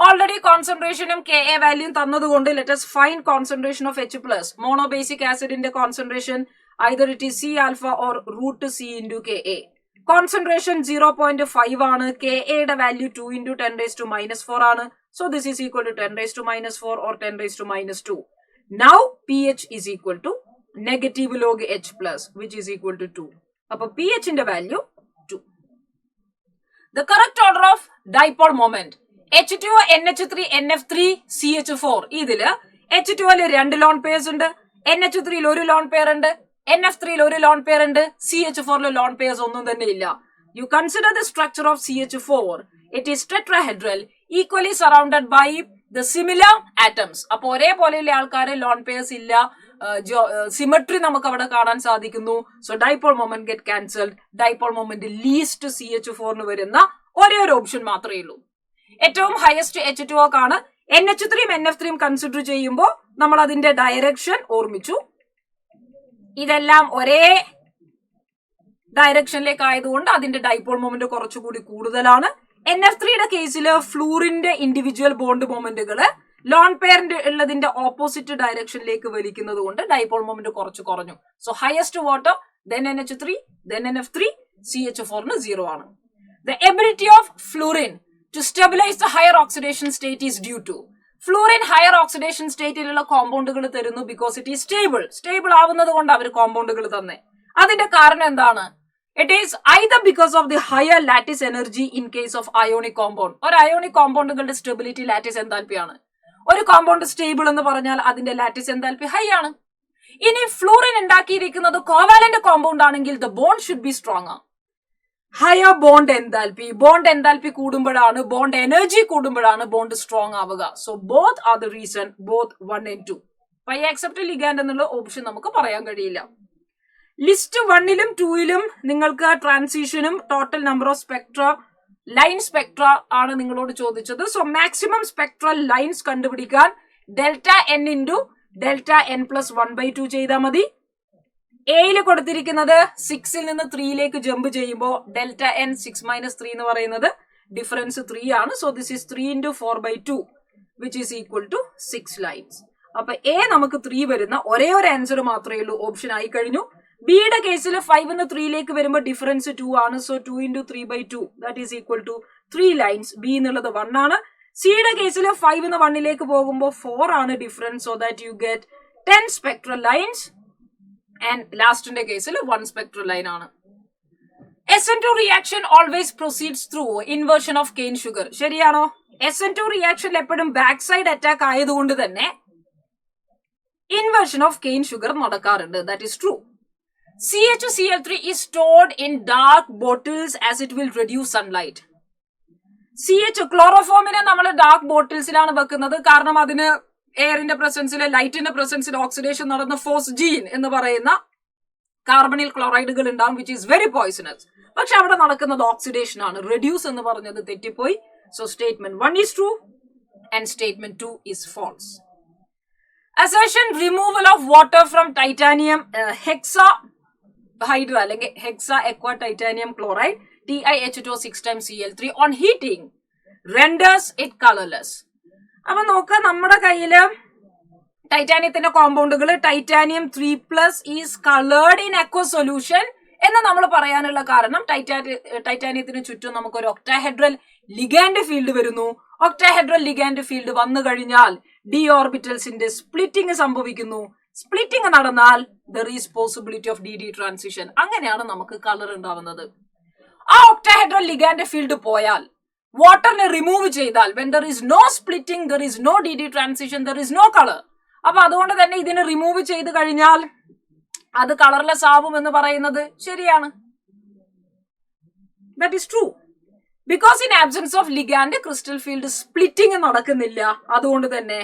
ഓൾറെഡി കോൺസെൻട്രേഷനും Ka വാല്യൂം തന്നതുകൊണ്ട് ലെറ്റ് us find concentration of H+. Monobasic ആസിഡിന്റെ concentration either it is C alpha or √C into Ka. Concentration 0.5 ആണ്. Ka യുടെ വാല്യൂ 2 into 10⁻⁻⁴ ആണ്. So this is equal to 10⁻⁴ or 10⁻². Now pH is equal to negative log H+, which is equal to 2. അപ്പൊ pH ന്റെ value 2. The correct order of dipole moment: H2O, NH3, NF3, CH4. ഇതില് H2O ല് 2 loan pairs ഉണ്ട്, NH3 ൽ 1 lone pair ഉണ്ട്, NF3 ൽ 1 lone pair ഉണ്ട്, CH4 ൽ ലോൺ പെയർസ് ഒന്നും തന്നെ ഇല്ല. You consider the structure of CH4. It is tetrahedral, equally surrounded by the similar atoms. അപ്പൊ ഒരേപോലെയുള്ള ആൾക്കാരെ ലോൺ പെയർസ് ഇല്ല. സിമെട്രി നമുക്ക് അവിടെ കാണാൻ സാധിക്കുന്നു. So dipole moment get cancelled. Dipole moment least CH4 വരുന്ന ഒരേ ഒരു ഓപ്ഷൻ മാത്രമേ ഉള്ളൂ. ഏറ്റവും ഹയസ്റ്റ് H2O ആണ്. NH3യും NF3യും കൺസിഡർ ചെയ്യുമ്പോൾ നമ്മൾ അതിന്റെ ഡയറക്ഷൻ ഓർമ്മിച്ചു. ഇതെല്ലാം ഒരേ ഡയറക്ഷനിലേക്ക് ആയതുകൊണ്ട് അതിന്റെ ഡൈപോൾ മൊമെന്റ് കുറച്ചുകൂടി കൂടുതലാണ്. NF3യുടെ കേസിൽ ഫ്ലൂറിന്റെ ഇൻഡിവിജ്വൽ ബോണ്ട് മൊമെന്റുകള് ലോൺ പെയറിന്റെ ഉള്ളതിന്റെ ഓപ്പോസിറ്റ് ഡയറക്ഷനിലേക്ക് വലിക്കുന്നത് കൊണ്ട് ഡൈപോൾ മൊമെന്റ് കുറച്ച് കുറഞ്ഞു. So highest water, then NH3, then NF3, CH4 0 ആണ്. The ability of fluorine to stabilize the higher oxidation state is due to. Fluorine higher oxidation സ്റ്റേറ്റിലുള്ള കോമ്പൗണ്ടുകൾ തരുന്നു ബിക്കോസ് ഇറ്റ് ഈസ് സ്റ്റേബിൾ ആവുന്നത് കൊണ്ട് അവർ കോമ്പൗണ്ടുകൾ തന്നെ. അതിന്റെ കാരണം എന്താണ്? It is either because of the higher lattice energy in case of ionic compound. ഒരു അയോണിക് കോമ്പൗണ്ടുകളുടെ സ്റ്റെബിലിറ്റി ലാറ്റിസ് എൻതാൽപ്പി ആണ്. ഒരു കോമ്പൗണ്ട് സ്റ്റേബിൾ എന്ന് പറഞ്ഞാൽ അതിന്റെ ലാറ്റിസ് എൻതാൽപ്പി ഹൈ ആണ്. ഇനി ഫ്ലൂറിൻ ഉണ്ടാക്കിയിരിക്കുന്നത് കോവാലന്റ് കോമ്പൗണ്ട് ആണെങ്കിൽ the bond should be stronger. Higher bond enthalpy കൂടുമ്പോഴാണ്, ബോണ്ട് എനർജി കൂടുമ്പോഴാണ് ബോണ്ട് സ്ട്രോങ് ആവുക. So both are the reason, both 1 and 2. Pi accept ligand എന്നുള്ള ഓപ്ഷൻ നമുക്ക് പറയാൻ കഴിയില്ല. ലിസ്റ്റ് 1ലും 2ലും നിങ്ങൾക്ക് ട്രാൻസിഷനും total number of spectra, line spectra ആണ് നിങ്ങളോട് ചോദിച്ചത്. സോ മാക്സിമം സ്പെക്ട്രൽ ലൈൻസ് കണ്ടുപിടിക്കാൻ delta n into delta n plus 1/2 ചെയ്താൽ മതി. എയിൽ കൊടുത്തിരിക്കുന്നത് 6ൽ നിന്ന് 3ലേക്ക് ജമ്പ് ചെയ്യുമ്പോൾ ഡെൽറ്റ എൻ 6 - 3 എന്ന് പറയുന്നത് ഡിഫറൻസ് 3 ആണ്. So this is 3 × 4/2 which is equal to 6 lines. അപ്പൊ എ നമുക്ക് 3 വരുന്ന ഒരേ ഒരു ആൻസർ മാത്രമേ ഉള്ളൂ, ഓപ്ഷൻ ആയി കഴിഞ്ഞു. ബിയുടെ കേസിൽ 5 നിന്ന് 3ലേക്ക് വരുമ്പോൾ ഡിഫറൻസ് 2 ആണ്. So 2 × 3/2 that is equal to 3 lines. B എന്നുള്ളത് 1 ആണ്. സിയുടെ കേസിൽ 5 നിന്ന് 1ലേക്ക് പോകുമ്പോൾ 4 ആണ് difference. So that you get 10 spectral lines. And ലാസ്റ്റിന്റെ കേസിൽ 1 സ്പെക്ട്രൽ ലൈൻ ആണ്. SN2 reaction always proceeds through inversion of cane sugar. ശരിയാണോ? SN2 റിയാക്ഷനിൽ എപ്പോഴും ബാക്ക് സൈഡ് അറ്റാക്ക് ആയതുകൊണ്ട് തന്നെ ഇൻവേർഷൻ ഓഫ് കെയിൻ ഷുഗർ നടക്കാറുണ്ട്. That is true. CHCl3 is stored in dark bottles as it will reduce sunlight. ക്ലോറോഫോമിനെ നമ്മൾ dark ബോട്ടിൽസിലാണ് വെക്കുന്നത്. കാരണം അതിന് എയറിന്റെ പ്രസൻസിൽ, ലൈറ്റിന്റെ പ്രസൻസിൽ ഓക്സിഡേഷൻ നടന്ന ഫോസ്ജീൻ എന്ന് പറയുന്ന കാർബണിൽ ക്ലോറൈഡുകൾ ഉണ്ടാവും, വിച്ച് ഈസ് വെരി പോയിസണസ്. പക്ഷെ അവിടെ നടക്കുന്നത് ഓക്സിഡേഷൻ ആണ്. റെഡ്യൂസ് എന്ന് പറഞ്ഞത് തെറ്റിപ്പോയി. So statement 1 is true and statement 2 is false. Assertion removal of water from titanium hexahydra അല്ലെങ്കിൽ hexa aqua titanium chloride TiH2O6 times Cl3 on heating renders it colorless. അപ്പൊ നോക്ക, നമ്മുടെ കയ്യില് ടൈറ്റാനിയത്തിന്റെ കോമ്പൗണ്ടുകൾ titanium 3+ is coloured in aqua solution എന്ന് നമ്മൾ പറയാനുള്ള കാരണം ടൈറ്റാനിയത്തിന് ചുറ്റും നമുക്കൊരു ഒക്ടാഹെഡ്രൽ ലിഗാൻഡ് ഫീൽഡ് വരുന്നു. ഒക്ടാഹെഡ്രൽ ലിഗാൻഡ് ഫീൽഡ് വന്നു കഴിഞ്ഞാൽ ഡി ഓർബിറ്റൽസിന്റെ സ്പ്ലിറ്റിംഗ് സംഭവിക്കുന്നു. സ്പ്ലിറ്റിംഗ് നടന്നാൽ there is possibility of DD transition. അങ്ങനെയാണ് നമുക്ക് കളർ ഉണ്ടാവുന്നത്. ആ ഒക്ടാഹെഡ്രൽ ലിഗാൻഡ് ഫീൽഡ് പോയാൽ, വാട്ടറിനെ റിമൂവ് ചെയ്താൽ, when there is no splitting, there is no DD transition, there is no color. അപ്പൊ അതുകൊണ്ട് തന്നെ ഇതിനെ റിമൂവ് ചെയ്ത് കഴിഞ്ഞാൽ അത് കളർലെസ് ആവും എന്ന് പറയുന്നത് ശരിയാണ്. That is true. Because in absence of ligand crystal field splitting നടക്കുന്നില്ല. അതുകൊണ്ട് തന്നെ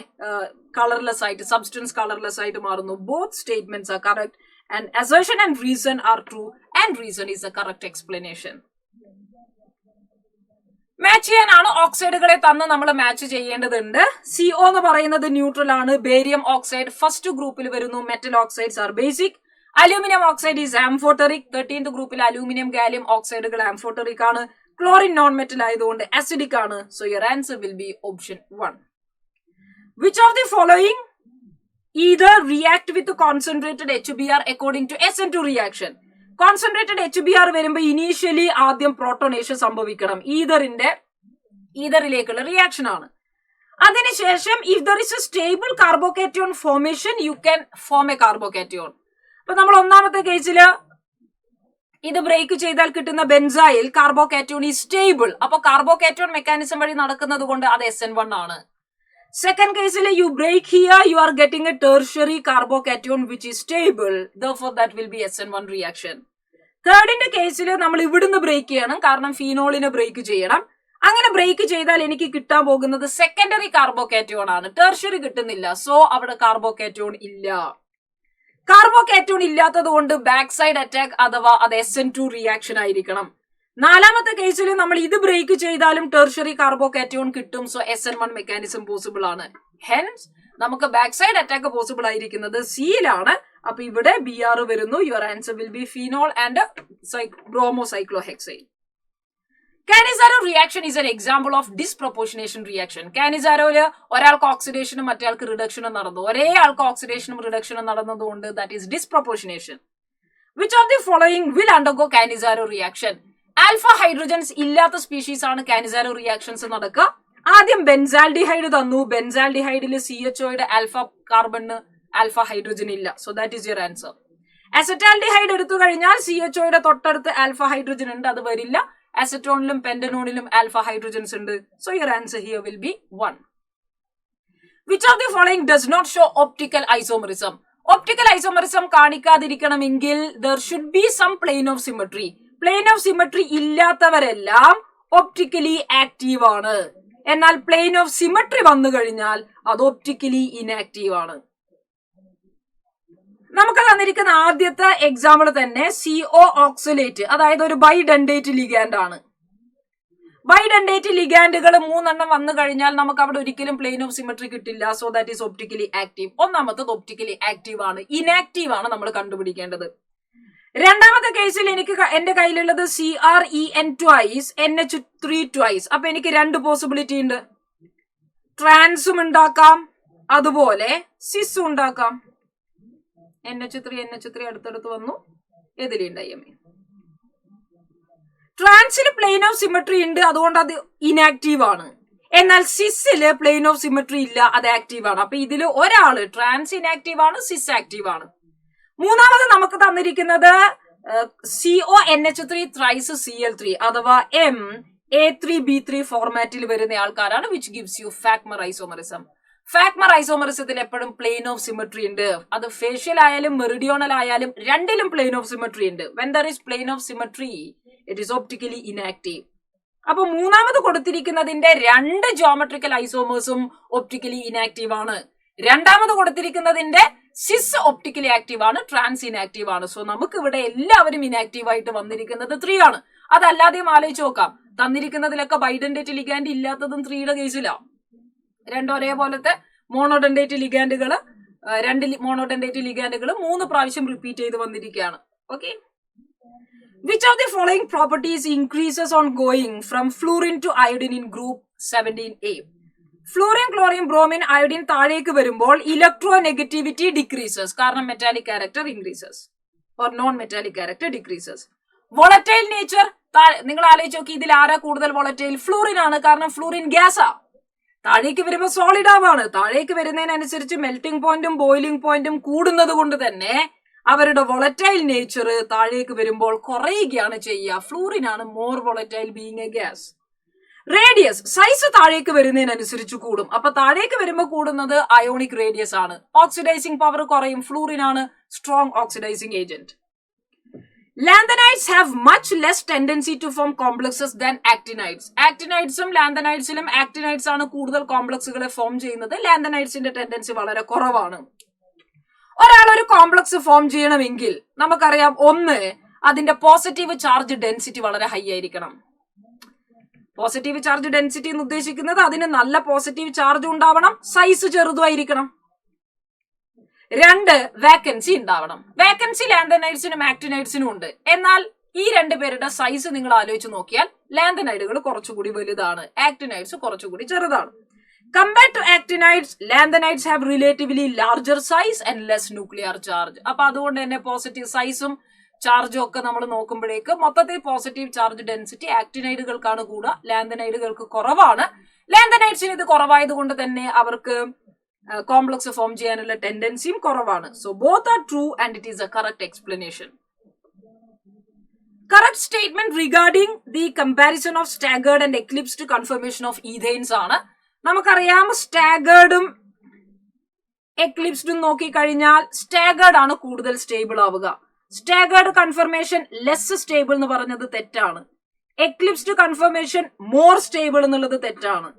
കളർലെസ് ആയിട്ട്, സബ്സ്റ്റൻസ് കളർലെസ് ആയിട്ട് മാറുന്നു. Both statements are correct and assertion and reason are true and reason is the correct explanation. Match ചെയ്യാനാണ് ഓക്സൈഡുകളെ തന്ന് നമ്മൾ match ചെയ്യേണ്ടതുണ്ട്. CO എന്ന് പറയുന്നത് ന്യൂട്രൽ ആണ്. ബേരിയം ഓക്സൈഡ് ഫസ്റ്റ് ഗ്രൂപ്പിൽ വരുന്നു. Metal oxides are basic. Aluminium oxide is amphoteric. 13th ഗ്രൂപ്പിൽ അലൂമിനിയം ഗാലിയം ഓക്സൈഡുകൾ ആംഫോട്ടറിക് ആണ്. ക്ലോറിൻ നോൺ മെറ്റൽ ആയതുകൊണ്ട് അസിഡിക് ആണ്. So your answer will be option 1. Which of the following either react with concentrated HBr according to SN2 reaction? Concentrated HBr വരുമ്പോൾ initially ആദ്യം protonation സംഭവിക്കണം. ഈതറിലേക്കുള്ള reaction ആണ്. അതിനുശേഷം if there is a stable carbocation formation you can form a carbocation. അപ്പൊ നമ്മൾ ഒന്നാമത്തെ കേസില് ഇത് ബ്രേക്ക് ചെയ്താൽ കിട്ടുന്ന ബെൻസൈൽ കാർബോകാറ്റോൺ ഈസ് സ്റ്റേബിൾ. അപ്പൊ കാർബോകാറ്റോൺ മെക്കാനിസം വഴി നടക്കുന്നത് കൊണ്ട് അത് SN1 ആണ്. സെക്കൻഡ് കേസിൽ you break here, you are getting a tertiary carbocation which is stable, therefore that will be SN1 reaction. തേർഡിന്റെ കേസിൽ നമ്മൾ ഇവിടുന്ന് ബ്രേക്ക് ചെയ്യണം, കാരണം ഫീനോളിനെ ബ്രേക്ക് ചെയ്യണം. അങ്ങനെ ബ്രേക്ക് ചെയ്താൽ എനിക്ക് കിട്ടാൻ പോകുന്നത് സെക്കൻഡറി കാർബോകാറ്റോൺ ആണ്. ടെർഷ്യറി കിട്ടുന്നില്ല. സോ അവിടെ കാർബോകാറ്റോൺ ഇല്ല. കാർബോകാറ്റോൺ ഇല്ലാത്തത് കൊണ്ട് ബാക്ക് സൈഡ് അറ്റാക്ക് അഥവാ അത് SN2 റിയാക്ഷൻ ആയിരിക്കണം. നാലാമത്തെ കേസിൽ നമ്മൾ ഇത് ബ്രേക്ക് ചെയ്താലും ടെർഷ്യറി കാർബോകാറ്റോൺ കിട്ടും. സോ SN1 മെക്കാനിസം പോസിബിൾ ആണ്. ഹെൻസ് നമുക്ക് ബാക്ക് സൈഡ് അറ്റാക്ക് പോസിബിൾ ആയിരിക്കുന്നത് സിയിലാണ്. അപ്പൊ ഇവിടെ Br വരുന്നു. Your answer will be phenol and bromocyclohexyl. Cannizzaro reaction is an example of disproportionation reaction. കാനിസാരോയില് ഒരാൾക്ക് ഓക്സിഡേഷനും മറ്റേയാൾക്ക് റിഡക്ഷനും നടന്നു. ഒരേ ആൾക്ക് ഓക്സിഡേഷനും റിഡക്ഷനും നടന്നതുകൊണ്ട് that is disproportionation. Which of the following will undergo Cannizzaro reaction? Alpha hydrogens ഇല്ലാത്ത സ്പീഷീസ് ആണ് കാനിസാരോ റിയാക്ഷൻസ് നടക്കുക. ആദ്യം ബെൻസാൽഡിഹൈഡ് തന്നു. ബെൻസാൽഡിഹൈഡിൽ CHOയുടെ ആൽഫ കാർബണ് ആൽഫ ഹൈഡ്രോജൻ ഇല്ല. So that is your answer. Acetaldehyde എടുത്തു കഴിഞ്ഞാൽ CHOയുടെ തൊട്ടടുത്ത് ആൽഫ ഹൈഡ്രോജൻ ഉണ്ട്, അത് വരില്ല. അസറ്റോണിലും പെന്റനോണിലും ആൽഫ ഹൈഡ്രോജൻസ് ഉണ്ട്. So your answer here will be 1. Which of the following does not show optical isomerism? Optical isomerism കാണിക്കാതിരിക്കണമെങ്കിൽ there should be some plane of symmetry. Plane of symmetry ഇല്ലാത്തവരെല്ലാം optically active ആണ്. എന്നാൽ plain of symmetry വന്നു കഴിഞ്ഞാൽ അത് optically inactive ആണ്. നമുക്ക് തന്നിരിക്കുന്ന ആദ്യത്തെ എക്സാമ്പിൾ തന്നെ CO ഓക്സലേറ്റ്, അതായത് ഒരു ബൈഡെൻഡേറ്റ് ലിഗാൻഡ് ആണ്. ബൈഡന്റേറ്റ് ലിഗാൻഡുകൾ 3 വന്നു കഴിഞ്ഞാൽ നമുക്ക് അവിടെ ഒരിക്കലും പ്ലെയിൻ ഓഫ് സിമെട്രി കിട്ടില്ല. So that is optically active. ഒന്നാമത്തത് ഒപ്റ്റിക്കലി ആക്റ്റീവ് ആണ്. ഇനാക്റ്റീവ് ആണ് നമ്മൾ കണ്ടുപിടിക്കേണ്ടത്. രണ്ടാമത്തെ കേസിൽ എനിക്ക് എന്റെ കയ്യിലുള്ളത് CREN ട്വൈസ് NH3 ട്വൈസ്. അപ്പൊ എനിക്ക് 2 പോസിബിലിറ്റി ഉണ്ട്. ട്രാൻസും ഉണ്ടാക്കാം, അതുപോലെ സിസും ഉണ്ടാക്കാം. NH3 അടുത്തടുത്ത് വന്നു, എതിലുണ്ടായി. ട്രാൻസിൽ പ്ലെയിൻ ഓഫ് സിമെട്രി ഉണ്ട്, അതുകൊണ്ട് അത് ഇനാക്റ്റീവ് ആണ്. എന്നാൽ സിസില് പ്ലെയിൻ ഓഫ് സിമെട്രി ഇല്ല, അത് ആക്റ്റീവ് ആണ്. അപ്പൊ ഇതിൽ ഒരാള് ട്രാൻസ് ഇനാക്റ്റീവ് ആണ്, സിസ് ആക്റ്റീവ് ആണ്. മൂന്നാമത് നമുക്ക് തന്നിരിക്കുന്നത് CONH3 ത്രൈസ് Cl3 അഥവാ MA3B3 ഫോർമാറ്റിൽ വരുന്ന ആൾക്കാരാണ്, വിച്ച് ഗിവ്സ് യു ഫാക്മർ ഐസോമറിസം. ഫാക്മർ ഐസോമറിസത്തിൽ എപ്പോഴും പ്ലെയിൻ ഓഫ് സിമെട്രി ഉണ്ട്. അത് ഫേഷ്യൽ ആയാലും മെറിഡിയോണൽ ആയാലും രണ്ടിലും പ്ലെയിൻ ഓഫ് സിമെട്രി ഉണ്ട്. When there is plain of symmetry it is optically inactive. അപ്പൊ മൂന്നാമത് കൊടുത്തിരിക്കുന്നതിന്റെ 2 ജോമെട്രിക്കൽ ഐസോമേഴ്സും ഒപ്റ്റിക്കലി ഇനാക്റ്റീവ് ആണ്. രണ്ടാമത് കൊടുത്തിരിക്കുന്നതിന്റെ സിസ് ഒപ്റ്റിക്കലി ആക്റ്റീവ് ആണ്, ട്രാൻസ് ഇനാക്റ്റീവ് ആണ്. സോ നമുക്ക് ഇവിടെ എല്ലാവരും ഇനാക്റ്റീവ് ആയിട്ട് വന്നിരിക്കുന്നത് 3 ആണ്. അതല്ലാതെയും ആലോചിച്ച് നോക്കാം, തന്നിരിക്കുന്നതിലൊക്കെ ബൈഡന്റേറ്റ് ലിഗാൻഡ് ഇല്ലാത്തതും 3യുടെ കേസിലാണ്. 2 ഒരേപോലത്തെ മോണോഡന്റേറ്റ് ലിഗാൻഡുകൾ 2 മോണോഡന്റേറ്റ് ലിഗാൻഡുകൾ 3 പ്രാവശ്യം റിപ്പീറ്റ് ചെയ്ത് വന്നിരിക്കുകയാണ്. Okay, which of the following properties increases on going from fluorine to iodine in group 17A? Fluorine, chlorine, bromine, iodine താഴേക്ക് വരുമ്പോൾ ഇലക്ട്രോ നെഗറ്റിവിറ്റി ഡിക്രീസസ്, കാരണം metallic character increases or non metallic character decreases. Volatile nature, നിങ്ങൾ ആലോചിച്ച് നോക്കി, ഇതിൽ ആരാ കൂടുതൽ volatile? Fluorine ആണ്, കാരണം ഫ്ലൂറിൻ ഗ്യാസാ. താഴേക്ക് വരുമ്പോൾ സോളിഡ് ആവാണ്. താഴേക്ക് വരുന്നതിനനുസരിച്ച് മെൽറ്റിംഗ് പോയിന്റും ബോയിലിംഗ് പോയിന്റും കൂടുന്നത് കൊണ്ട് തന്നെ അവരുടെ വോളറ്റൈൽ നേച്ചർ താഴേക്ക് വരുമ്പോൾ കുറയുകയാണ് ചെയ്യുക. ഫ്ലൂറിൻ ആണ് more volatile being a gas. Radius, size താഴേക്ക് വരുന്നതിനനുസരിച്ച് കൂടും. അപ്പൊ താഴേക്ക് വരുമ്പോൾ കൂടുന്നത് അയോണിക് റേഡിയസ് ആണ്. ഓക്സിഡൈസിംഗ് പവർ കുറയും. ഫ്ലൂറിൻ ആണ് strong oxidising agent. Lanthanides have much less tendency to form complexes than actinides. ആക്ടിനൈഡ്സും ലാന്തനൈഡ്സിലും ആക്ടിനൈഡ്സ് ആണ് കൂടുതൽ കോംപ്ലക്സുകളെ ഫോം ചെയ്യുന്നത്. ലാന്തനൈഡ്സിന്റെ ടെൻഡൻസി വളരെ കുറവാണ്. ഒരാൾ ഒരു കോംപ്ലക്സ് ഫോം ചെയ്യണമെങ്കിൽ നമുക്കറിയാം, ഒന്ന്, അതിന്റെ പോസിറ്റീവ് ചാർജ് ഡെൻസിറ്റി വളരെ ഹൈ ആയിരിക്കണം. പോസിറ്റീവ് ചാർജ് ഡെൻസിറ്റി എന്ന് ഉദ്ദേശിക്കുന്നത് അതിന് നല്ല പോസിറ്റീവ് ചാർജ് ഉണ്ടാവണം, സൈസ് ചെറുതായിരിക്കണം. 2, വേക്കൻസി ഉണ്ടാവണം. വേക്കൻസി ലാന്തനൈഡ്സിനും ആക്ടിനൈഡ്സിനും ഉണ്ട്. എന്നാൽ ഈ 2 പേരുടെ സൈസ് നിങ്ങൾ ആലോചിച്ച് നോക്കിയാൽ ലാന്തനൈഡുകൾ കുറച്ചുകൂടി വലുതാണ്, ആക്ടിനൈഡ്സ് കുറച്ചുകൂടി ചെറുതാണ്. Compared to actinides, lanthanides have relatively larger size and less nuclear charge. അപ്പൊ അതുകൊണ്ട് തന്നെ പോസിറ്റീവ് സൈസും ചാർജും ഒക്കെ നമ്മൾ നോക്കുമ്പോഴേക്ക് മൊത്തത്തിൽ പോസിറ്റീവ് ചാർജ് ഡെൻസിറ്റി ആക്ടിനൈഡുകൾക്കാണ് കൂടുക, ലാന്തനൈഡുകൾക്ക് കുറവാണ്. ലാന്തനൈഡ്സിന് ഇത് കുറവായത് കൊണ്ട് തന്നെ അവർക്ക് കോംപ്ലക്സ് ഫോം ചെയ്യാനുള്ള ടെൻഡൻസിയും കുറവാണ്. So both are true and it is a correct explanation. Correct statement regarding the comparison of staggered and eclipsed conformation of ethanes ആണ്. നമുക്കറിയാം, സ്റ്റാഗേർഡും എക്ലിപ്സ്ഡും നോക്കിക്കഴിഞ്ഞാൽ സ്റ്റാഗേർഡ് ആണ് കൂടുതൽ സ്റ്റേബിൾ ആവുക. സ്റ്റാഗേർഡ് കൺഫർമേഷൻ ലെസ് സ്റ്റേബിൾ എന്ന് പറഞ്ഞത് തെറ്റാണ്. എക്ലിപ്സ്ഡ് കൺഫർമേഷൻ മോർ സ്റ്റേബിൾ എന്നുള്ളത് തെറ്റാണ്.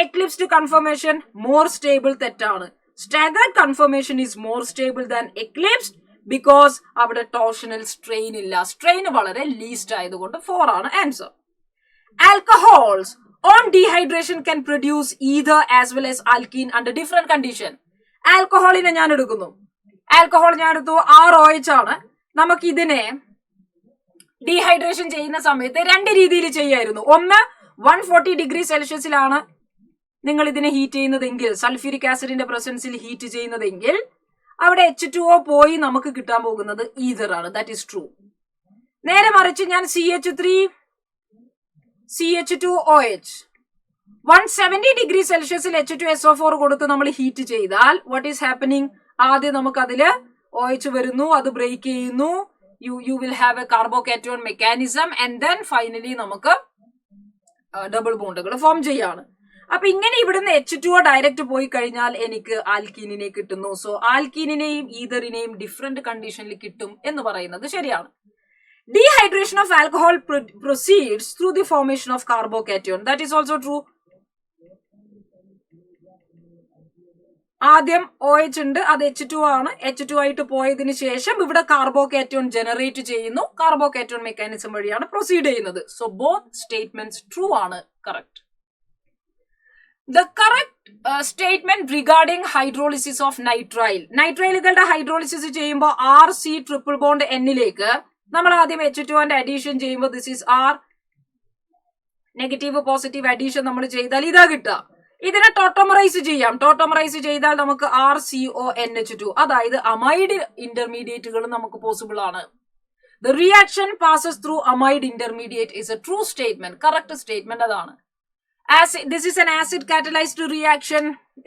എക്ലിപ്സ്ഡ് കൺഫർമേഷൻ മോർ സ്റ്റേബിൾ തെറ്റാണ്. Staggered confirmation is more stable than eclipsed because അവിടെ ടോർഷണൽ സ്ട്രെയിൻ ഇല്ല. സ്ട്രെയിൻ വളരെ ലീസ്റ്റ് ആയതുകൊണ്ട് 4 ആണ് answer. Alcohols on dehydration can produce ether as well as alkene under different condition. ആൽക്കഹോളിനെ ഞാൻ എടുക്കുന്നു. ആൽക്കഹോൾ ഞാൻ എടുത്തു, ROH ആണ്. നമുക്ക് ഇതിനെ ഡീഹൈഡ്രേഷൻ ചെയ്യുന്ന സമയത്ത് 2 രീതിയിൽ ചെയ്യായിരുന്നു. ഒന്ന്, 140 ഡിഗ്രി സെൽഷ്യസിലാണ് നിങ്ങൾ ഇതിനെ ഹീറ്റ് ചെയ്യുന്നതെങ്കിൽ, സൾഫ്യൂരിക് ആസിഡിന്റെ പ്രസൻസിൽ ഹീറ്റ് ചെയ്യുന്നതെങ്കിൽ അവിടെ H2O പോയി നമുക്ക് കിട്ടാൻ പോകുന്നത് ഈതർ ആണ്. That is true. നേരെ മറിച്ച് ഞാൻ CH2OH 170 ഡിഗ്രി സെൽഷ്യസിൽ H2SO4 കൊടുത്ത് നമ്മൾ ഹീറ്റ് ചെയ്താൽ വാട്ട് ഈസ് ഹാപ്പനിങ്? ആദ്യം നമുക്ക് അതില് OH വരുന്നു, അത് ബ്രേക്ക് ചെയ്യുന്നു, you will have a carbocation mechanism and then finally നമുക്ക് ഡബിൾ ബോണ്ടുകൾ ഫോം ചെയ്യാണ്. അപ്പൊ ഇങ്ങനെ ഇവിടുന്ന് H2O ഡയറക്റ്റ് പോയി കഴിഞ്ഞാൽ എനിക്ക് ആൽക്കീനിനെ കിട്ടുന്നു. സോ ആൽക്കീനിനെയും ഈതറിനെയും ഡിഫറെന്റ് കണ്ടീഷനിൽ കിട്ടും എന്ന് പറയുന്നത് ശരിയാണ്. Dehydration of alcohol proceeds through the formation of carbocation. That is also true. ആദ്യം OH ഉണ്ട്, അത് H2 ആണ്. H2 ആയിട്ട് പോയതിനു ശേഷം ഇവിടെ കാർബോകാറ്റോൺ ജനറേറ്റ് ചെയ്യുന്നു. കാർബോകാറ്റോൺ മെക്കാനിസം വഴിയാണ് പ്രൊസീഡ് ചെയ്യുന്നത്. സോ ബോത്ത് സ്റ്റേറ്റ്മെന്റ്സ് ട്രൂ ആണ്, correct. The correct statement regarding hydrolysis of nitrile. നൈട്രൈലുകളുടെ ഹൈഡ്രോളിസിസ് ചെയ്യുമ്പോൾ RC ട്രിപ്പിൾ ബോണ്ട് Nലേക്ക് നമ്മൾ ആദ്യം H2 ന്റെ അഡീഷൻ ചെയ്യുമ്പോൾ this is R negative positive addition നമ്മൾ ചെയ്താൽ ഇതാ കിട്ടുക. ഇതിനെ ടോട്ടോമറൈസ് ചെയ്യാം. ടോട്ടോമറൈസ് ചെയ്താൽ നമുക്ക് RCONH2, അതായത് അമൈഡ് ഇന്റർമീഡിയറ്റുകൾ നമുക്ക് പോസിബിൾ ആണ്. The reaction passes through amide intermediate is a true statement. Correct statement അതാണ്. This is an acid catalyzed reaction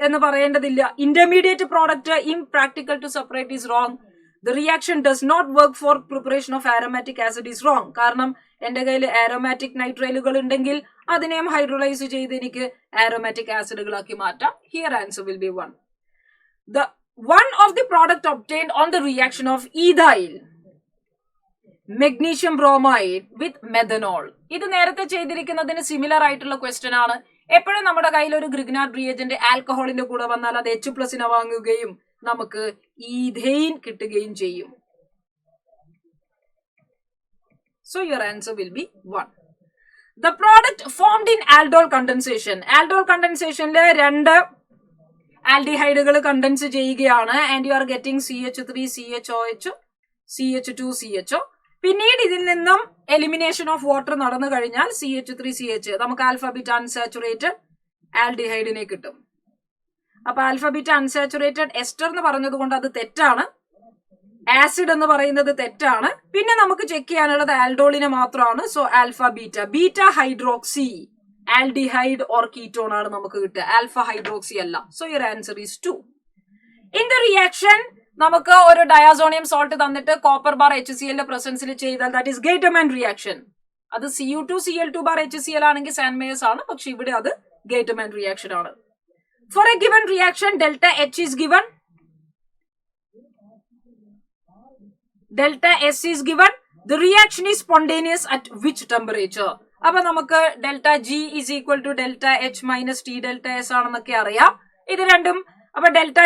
എന്ന് പറയേണ്ടതില്ല. Intermediate product impractical to separate is wrong. The reaction does not work for preparation of aromatic acid is wrong. കാരണം എന്റെ കയ്യിൽ aromatic നൈട്രൈലുകൾ ഉണ്ടെങ്കിൽ അതിനെയും hydrolyse ചെയ്ത് എനിക്ക് aromatic ആസിഡുകളാക്കി മാറ്റാം. Here answer will be 1. The one of the product obtained on the reaction of ethyl magnesium bromide with methanol. ഇത് നേരത്തെ ചെയ്തിരിക്കുന്നതിന് സിമിലർ ആയിട്ടുള്ള ക്വസ്റ്റ്യൻ ആണ്. എപ്പോഴും നമ്മുടെ കയ്യിൽ ഒരു ഗ്രിഗ്നാർഡ് റിയേജന്റ് ആൽക്കഹോളിന്റെ കൂടെ വന്നാൽ അത് H+ വാങ്ങുകയും നമുക്ക് ഈഥെയിൻ കിട്ടുകയും ചെയ്യും. So your answer will be 1. The product formed in aldol condensation. Aldol condensationല് രണ്ട് ആൽഡിഹൈഡുകൾ കണ്ടൻസ് ചെയ്യുകയാണ്. And you are getting CH3 CHOH CH2 CHO. പിന്നീട് ഇതിൽ നിന്നും എലിമിനേഷൻ ഓഫ് വാട്ടർ നടന്നു കഴിഞ്ഞാൽ CH3 CH നമുക്ക് ആൽഫബീറ്റ അൺസാച്ചുറേറ്റഡ് ആൽഡിഹൈഡിനെ കിട്ടും. അപ്പൊ ആൽഫബീറ്റ അൺസാച്ചുറേറ്റഡ് എസ്റ്റർ എന്ന് പറഞ്ഞത് കൊണ്ട് അത് തെറ്റാണ്. ആസിഡ് എന്ന് പറയുന്നത് തെറ്റാണ്. പിന്നെ നമുക്ക് ചെക്ക് ചെയ്യാനുള്ളത് ആൽഡോളിനെ മാത്രമാണ്. So alpha beta beta hydroxy aldehyde or ketone ആണ് നമുക്ക് കിട്ടുക, ആൽഫ ഹൈഡ്രോക്സി അല്ല. So your answer is 2. In the reaction നമുക്ക് ഒരു ഡയാസോണിയം സോൾട്ട് തന്നിട്ട് കോപ്പർ ബാർ HCl പ്രസൻസിൽ ചെയ്താൽ ദാറ്റ് ഈസ് ഗേറ്റർമാൻ റിയാക്ഷൻ. അത് Cu2 Cl2 ബാർ HCl ആണെങ്കിൽ സാൻമേയസ് ആണ്, പക്ഷെ ഇവിടെ അത് ഗേറ്റർമാൻ റിയാക്ഷൻ ആണ്. For a given reaction delta H is given, delta S is given, the reaction is spontaneous at which temperature. അപ്പൊ നമുക്ക് delta G is equal to delta H minus T delta S ആണെന്നൊക്കെ അറിയാം. ഇത് രണ്ടും അപ്പൊ delta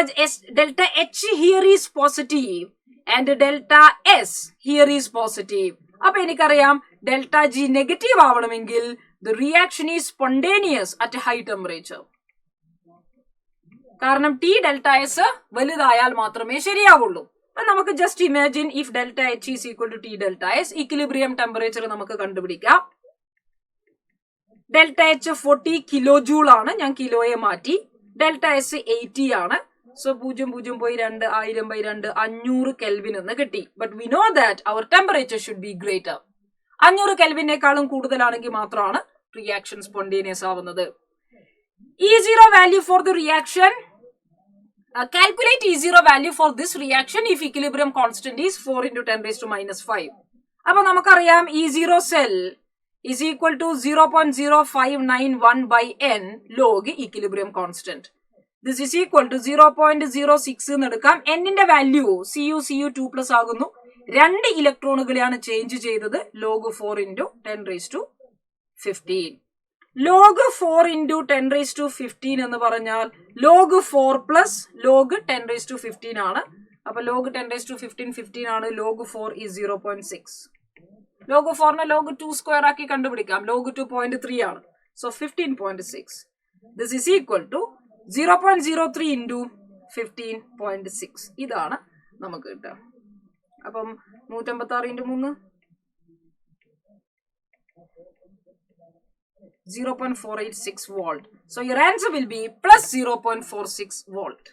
H here is positive and delta S here is positive. അപ്പൊ എനിക്കറിയാം delta G negative ആവണമെങ്കിൽ the reaction is spontaneous at high temperature. കാരണം T delta S വലുതായാൽ മാത്രമേ ശരിയാവുള്ളൂ. അപ്പൊ നമുക്ക് just imagine if delta H is equal to T delta S, equilibrium temperature നമുക്ക് കണ്ടുപിടിക്കാം. ഡെൽറ്റ H 40 കിലോ ജൂൾ ആണ്, ഞാൻ കിലോയെ മാറ്റി. ഡെൽറ്റ S 80 ആണ്. സോ 0.2 1000/2 500 കെൽവിൻ എന്ന് കിട്ടി. But we know that our temperature should be greater. 500 കെൽവിനേക്കാളും കൂടുതലാണെങ്കിൽ മാത്രമാണ് റിയാക്ഷൻ സ്പോണ്ടേനിയസ് ആവുന്നത്. E0 value for the reaction, calculate E0 value for this reaction if equilibrium constant is 4 × 10⁻⁵. അപ്പൊ നമുക്കറിയാം E0 cell is equal to 0.0591/n log equilibrium constant. This is equal to 0.06 എന്ന് എടുക്കാം. n-ന്റെ value Cu2+ ആകുന്നു. 2 ഇലക്ട്രോണുകളെയാണ് change ചെയ്തത്. log 4 × 10⁻15. log 4 × 10⁻15 എന്ന് പറഞ്ഞാൽ log 4 plus log 10⁻15 ആണ്. അപ്പൊ log 10⁻15 15 ആണ്. log 4 is 0.6. log 4 log 2 square ആക്കി കണ്ടുപിടിക്കാം. log 2 0.3 ആണ്. So 15.6. This is equal to 0.03 × 15.6. ഇതാണ് നമുക്ക് കിട്ടുക. അപ്പം 156 × 3 0.486 volt. So your answer will be plus 0.46 volt.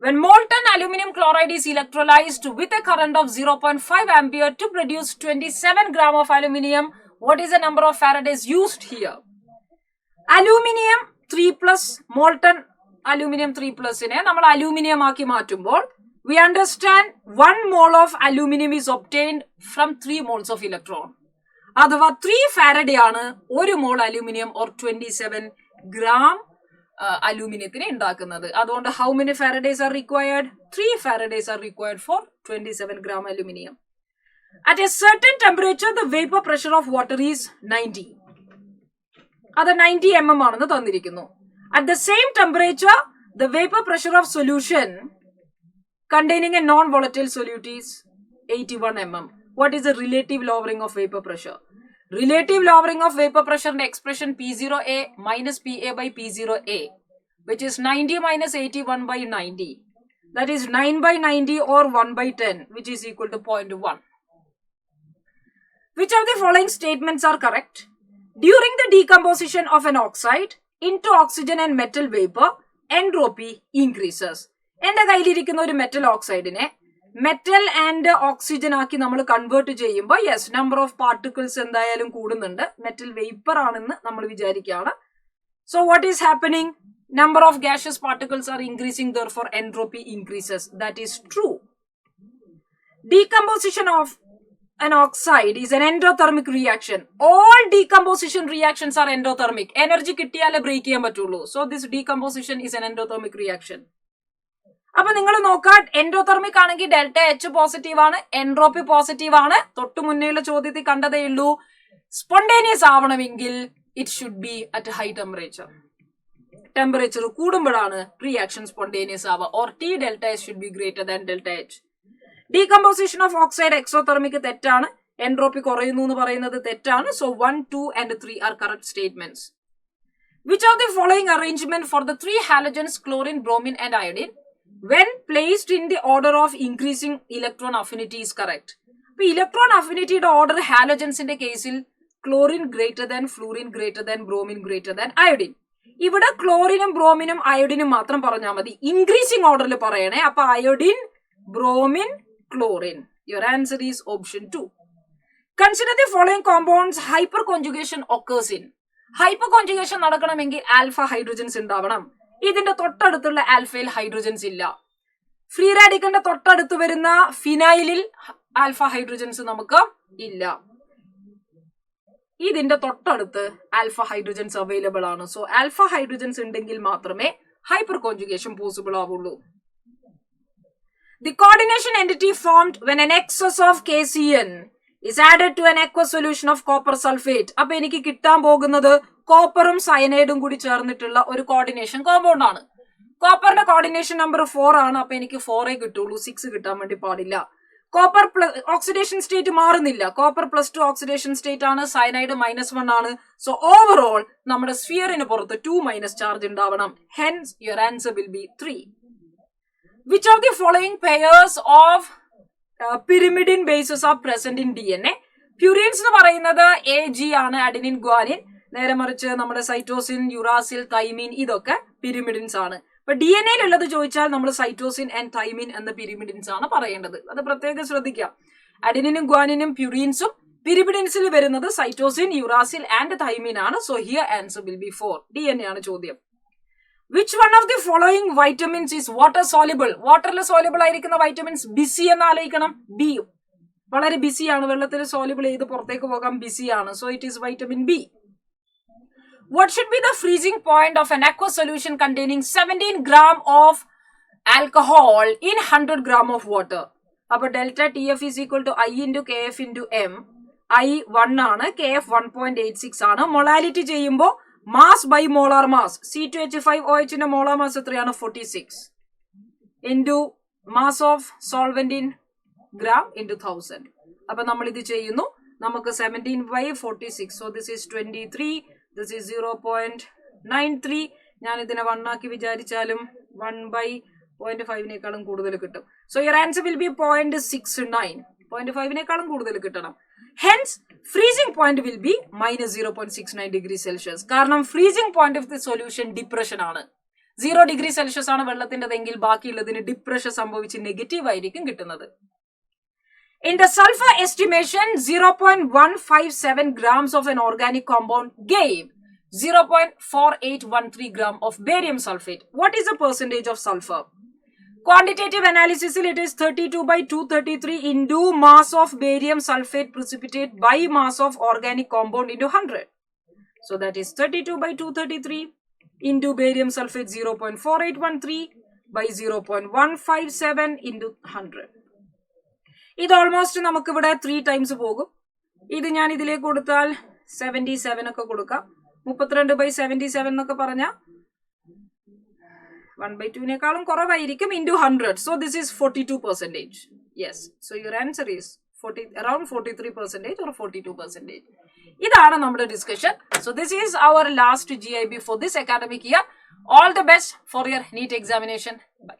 When molten aluminum chloride is electrolyzed with a current of 0.5 ampere to produce 27 gram of aluminium, what is the number of Faradays used here? Aluminium 3+, molten aluminum 3+ നെ നമ്മൾ aluminium ആക്കി മാറ്റുമ്പോൾ we understand 1 mole of aluminum is obtained from 3 moles of electron. അഥവാ 3 Faraday ആണ് 1 മോൾ aluminium or 27 gram അലൂമിനിയത്തിനെ ഉണ്ടാക്കുന്നത്. അതുകൊണ്ട് how many Faradays are required? 3 Faradays are required for 27 gram aluminium. At a certain temperature, the vapor pressure of water is 90. അത് 90 mm ആണെന്ന് തന്നിരിക്കുന്നു. At the same temperature, The vapor pressure of solution containing a non-volatile solute is 81 mm. What is the relative lowering of vapor pressure? Relative lowering of vapor pressure in expression P0A minus PA by P0A, which is 90 minus 81 by 90. That is 9 by 90 or 1 by 10, which is equal to 0.1. Which of the following statements are correct? During the decomposition of an oxide into oxygen and metal vapor, entropy increases. എന്റെ കയ്യിലിരിക്കുന്ന ഒരു metal ഓക്സൈഡിനെ metal and oxygen ആക്കി നമ്മൾ convert ചെയ്യുമ്പോൾ yes number of particles എന്തായാലും കൂടുന്നുണ്ട്. Metal vapour ആണെന്ന് നമ്മൾ വിചാരിക്കുകയാണ്. So what is happening? Number of gaseous particles are increasing, therefore entropy increases. That is true. Decomposition of an oxide is an endothermic reaction. All decomposition reactions are endothermic. Energy കിട്ടിയാലേ break ചെയ്യാൻ പറ്റുള്ളൂ. So this decomposition is an endothermic reaction. അപ്പൊ നിങ്ങൾ നോക്കാം, endothermic ആണെങ്കിൽ delta H positive ആണ്, entropy positive ആണ്. തൊട്ടു മുന്നേയുള്ള ചോദ്യത്തിൽ കണ്ടതേ ഉള്ളൂ. സ്പോണ്ടേനിയസ് ആവണമെങ്കിൽ it should be at high temperature. Temperature കൂടുമ്പോഴാണ് റിയാക്ഷൻ സ്പോണ്ടേനിയസ് ആവുക. Or T delta H should be greater than delta H. Decomposition of oxide exothermic തെറ്റാണ്. എൻട്രോപ്പി കുറയുന്നു എന്ന് പറയുന്നത് തെറ്റാണ്. So 1, 2 and 3 are correct statements. Which of the following arrangement for the 3 halogens chlorine, bromine and iodine when placed in the order of increasing electron affinity is correct? അപ്പൊ electron അഫിനിറ്റിയുടെ order ഹാലജൻസിന്റെ കേസിൽ chlorine greater than, fluorine greater than, bromine greater than iodine. ഇവിടെ ക്ലോറിനും ബ്രോമിനും അയോഡിനും മാത്രം പറഞ്ഞാൽ മതി. Increasing ഓർഡറിൽ പറയണേ. അപ്പൊ iodine, bromine, chlorine. Your answer is option 2. Consider the following compounds hyper conjugation occurs in. Hyper conjugation നടക്കണമെങ്കിൽ ആൽഫ ഹൈഡ്രോജൻസ് ഉണ്ടാവണം. ഇതിന്റെ തൊട്ടടുത്തുള്ള ആൽഫയിൽ ഹൈഡ്രോജൻസ് ഇല്ല. ഫ്രീ റാഡിക്കലിന്റെ തൊട്ടടുത്ത് വരുന്ന ഫിനൈലിൽ ആൽഫ ഹൈഡ്രോജൻസ് നമുക്ക് ഇല്ല. ഇതിന്റെ തൊട്ടടുത്ത് ആൽഫ ഹൈഡ്രോജൻസ് അവൈലബിൾ ആണ്. സോ ആൽഫ ഹൈഡ്രോജൻസ് ഉണ്ടെങ്കിൽ മാത്രമേ ഹൈപ്പർ കോൺജുഗേഷൻ പോസിബിൾ ആവുള്ളൂ. The coordination entity formed when an excess of KCN is added to an aqueous solution of copper sulfate. അപ്പൊ എനിക്ക് കിട്ടാൻ പോകുന്നത് കോപ്പറും സയനൈഡും കൂടി ചേർന്നിട്ടുള്ള ഒരു കോർഡിനേഷൻ കോമ്പൗണ്ട് ആണ്. കോപ്പറിന്റെ കോർഡിനേഷൻ നമ്പർ 4 ആണ്. അപ്പൊ എനിക്ക് 4 കിട്ടുള്ളൂ, 6 കിട്ടാൻ വേണ്ടി പാടില്ല. കോപ്പർ ഓക്സിഡേഷൻ സ്റ്റേറ്റ് മാറുന്നില്ല. കോപ്പർ +2 ഓക്സിഡേഷൻ സ്റ്റേറ്റ് ആണ്. സയനൈഡ് -1 ആണ്. സോ ഓവറോൾ നമ്മുടെ സ്ഫിയറിന് പുറത്ത് 2- ചാർജ് ഉണ്ടാവണം. Hence your answer will B 3. Which of the following pairs of pyrimidine bases are present in DNA? Purines എന്ന് പറയുന്നത് AG ആണ്, അഡിനിൻ, ഗ്വാനിൻ. നേരെ മറിച്ച് നമ്മുടെ സൈറ്റോസിൻ, യുറാസിൽ, തൈമിൻ ഇതൊക്കെ പിരിമിഡിൻസ് ആണ്. അപ്പൊ DNA ഉള്ളത് ചോദിച്ചാൽ നമ്മൾ സൈറ്റോസിൻ ആൻഡ് തൈമിൻ എന്ന പിരിമിഡിൻസ് ആണ് പറയേണ്ടത്. അത് പ്രത്യേകം ശ്രദ്ധിക്കാം. അഡിനിനും ഗ്വാനിനും പ്യൂരിൻസും, പിരിമിഡിൻസിൽ വരുന്നത് സൈറ്റോസിൻ, യുറാസിൽ ആൻഡ് തൈമിൻ ആണ്. So here answer will B 4. DNA ആണ് ചോദ്യം. Which one of the following vitamins is water soluble? വാട്ടറിൽ സോലിബിൾ ആയിരിക്കുന്ന വൈറ്റമിൻസ് ബിസി എന്ന് ആലോചിക്കണം. ബി വളരെ ബിസിയാണ്. വെള്ളത്തിൽ സോലിബിൾ ചെയ്ത് പുറത്തേക്ക് പോകാൻ ബിസിയാണ്. So it is vitamin B. What should be the freezing point of an aqueous solution containing 17 gram of alcohol in 100 gram of water? അപ്പൊ delta TF is equal to I into KF into M. I 1 ആണ്, KF 1.86 ആണ്. Molality ചെയ്യുമ്പോൾ mass by molar mass. C2H5OH ന്റെ molar mass എത്രയാണ്? 46 into mass of solvent in gram into 1000. അപ്പൊ നമ്മൾ ഇത് ചെയ്യുന്നു. നമുക്ക് 17/46. So this is 23. This is 0.93. ഞാൻ ഇതിനെ 1 ആക്കി വിചാരിച്ചാലും 1/0.5 കൂടുതൽ കിട്ടും. So your answer will be 0.69. 0.5 കൂടുതൽ കിട്ടണം. Hence freezing point will be -0.69 degree Celsius. കാരണം freezing point of the solution depression ആണ്. 0 ഡിഗ്രി സെൽഷ്യസ് ആണ് വെള്ളത്തിൻ്റെതെങ്കിൽ ബാക്കിയുള്ളതിന് ഡിപ്രഷൻ സംഭവിച്ച് നെഗറ്റീവ് ആയിരിക്കും കിട്ടുന്നത്. In the sulfur estimation, 0.157 grams of an organic compound gave 0.4813 gram of barium sulfate. What is the percentage of sulfur? Quantitative analysis, it is 32/233 into mass of barium sulfate precipitate by mass of organic compound into 100. So that is 32/233 into barium sulfate 0.4813 by 0.157 into 100. ഇത് almost നമുക്ക് ഇവിടെ 3 times പോകും. ഇത് ഞാൻ ഇതിലേക്ക് കൊടുത്താൽ 77 ഒക്കെ കൊടുക്കാം. 32/77 എന്നൊക്കെ പറഞ്ഞാൽ 1/2 നേക്കാളും കുറവായിരിക്കും into 100. So this is 42%. Yes. So your answer is around 43% or 42%. ഇതാണ് നമ്മുടെ discussion. So this is our last GIB for this academic year. All the best for your NEET examination. Bye.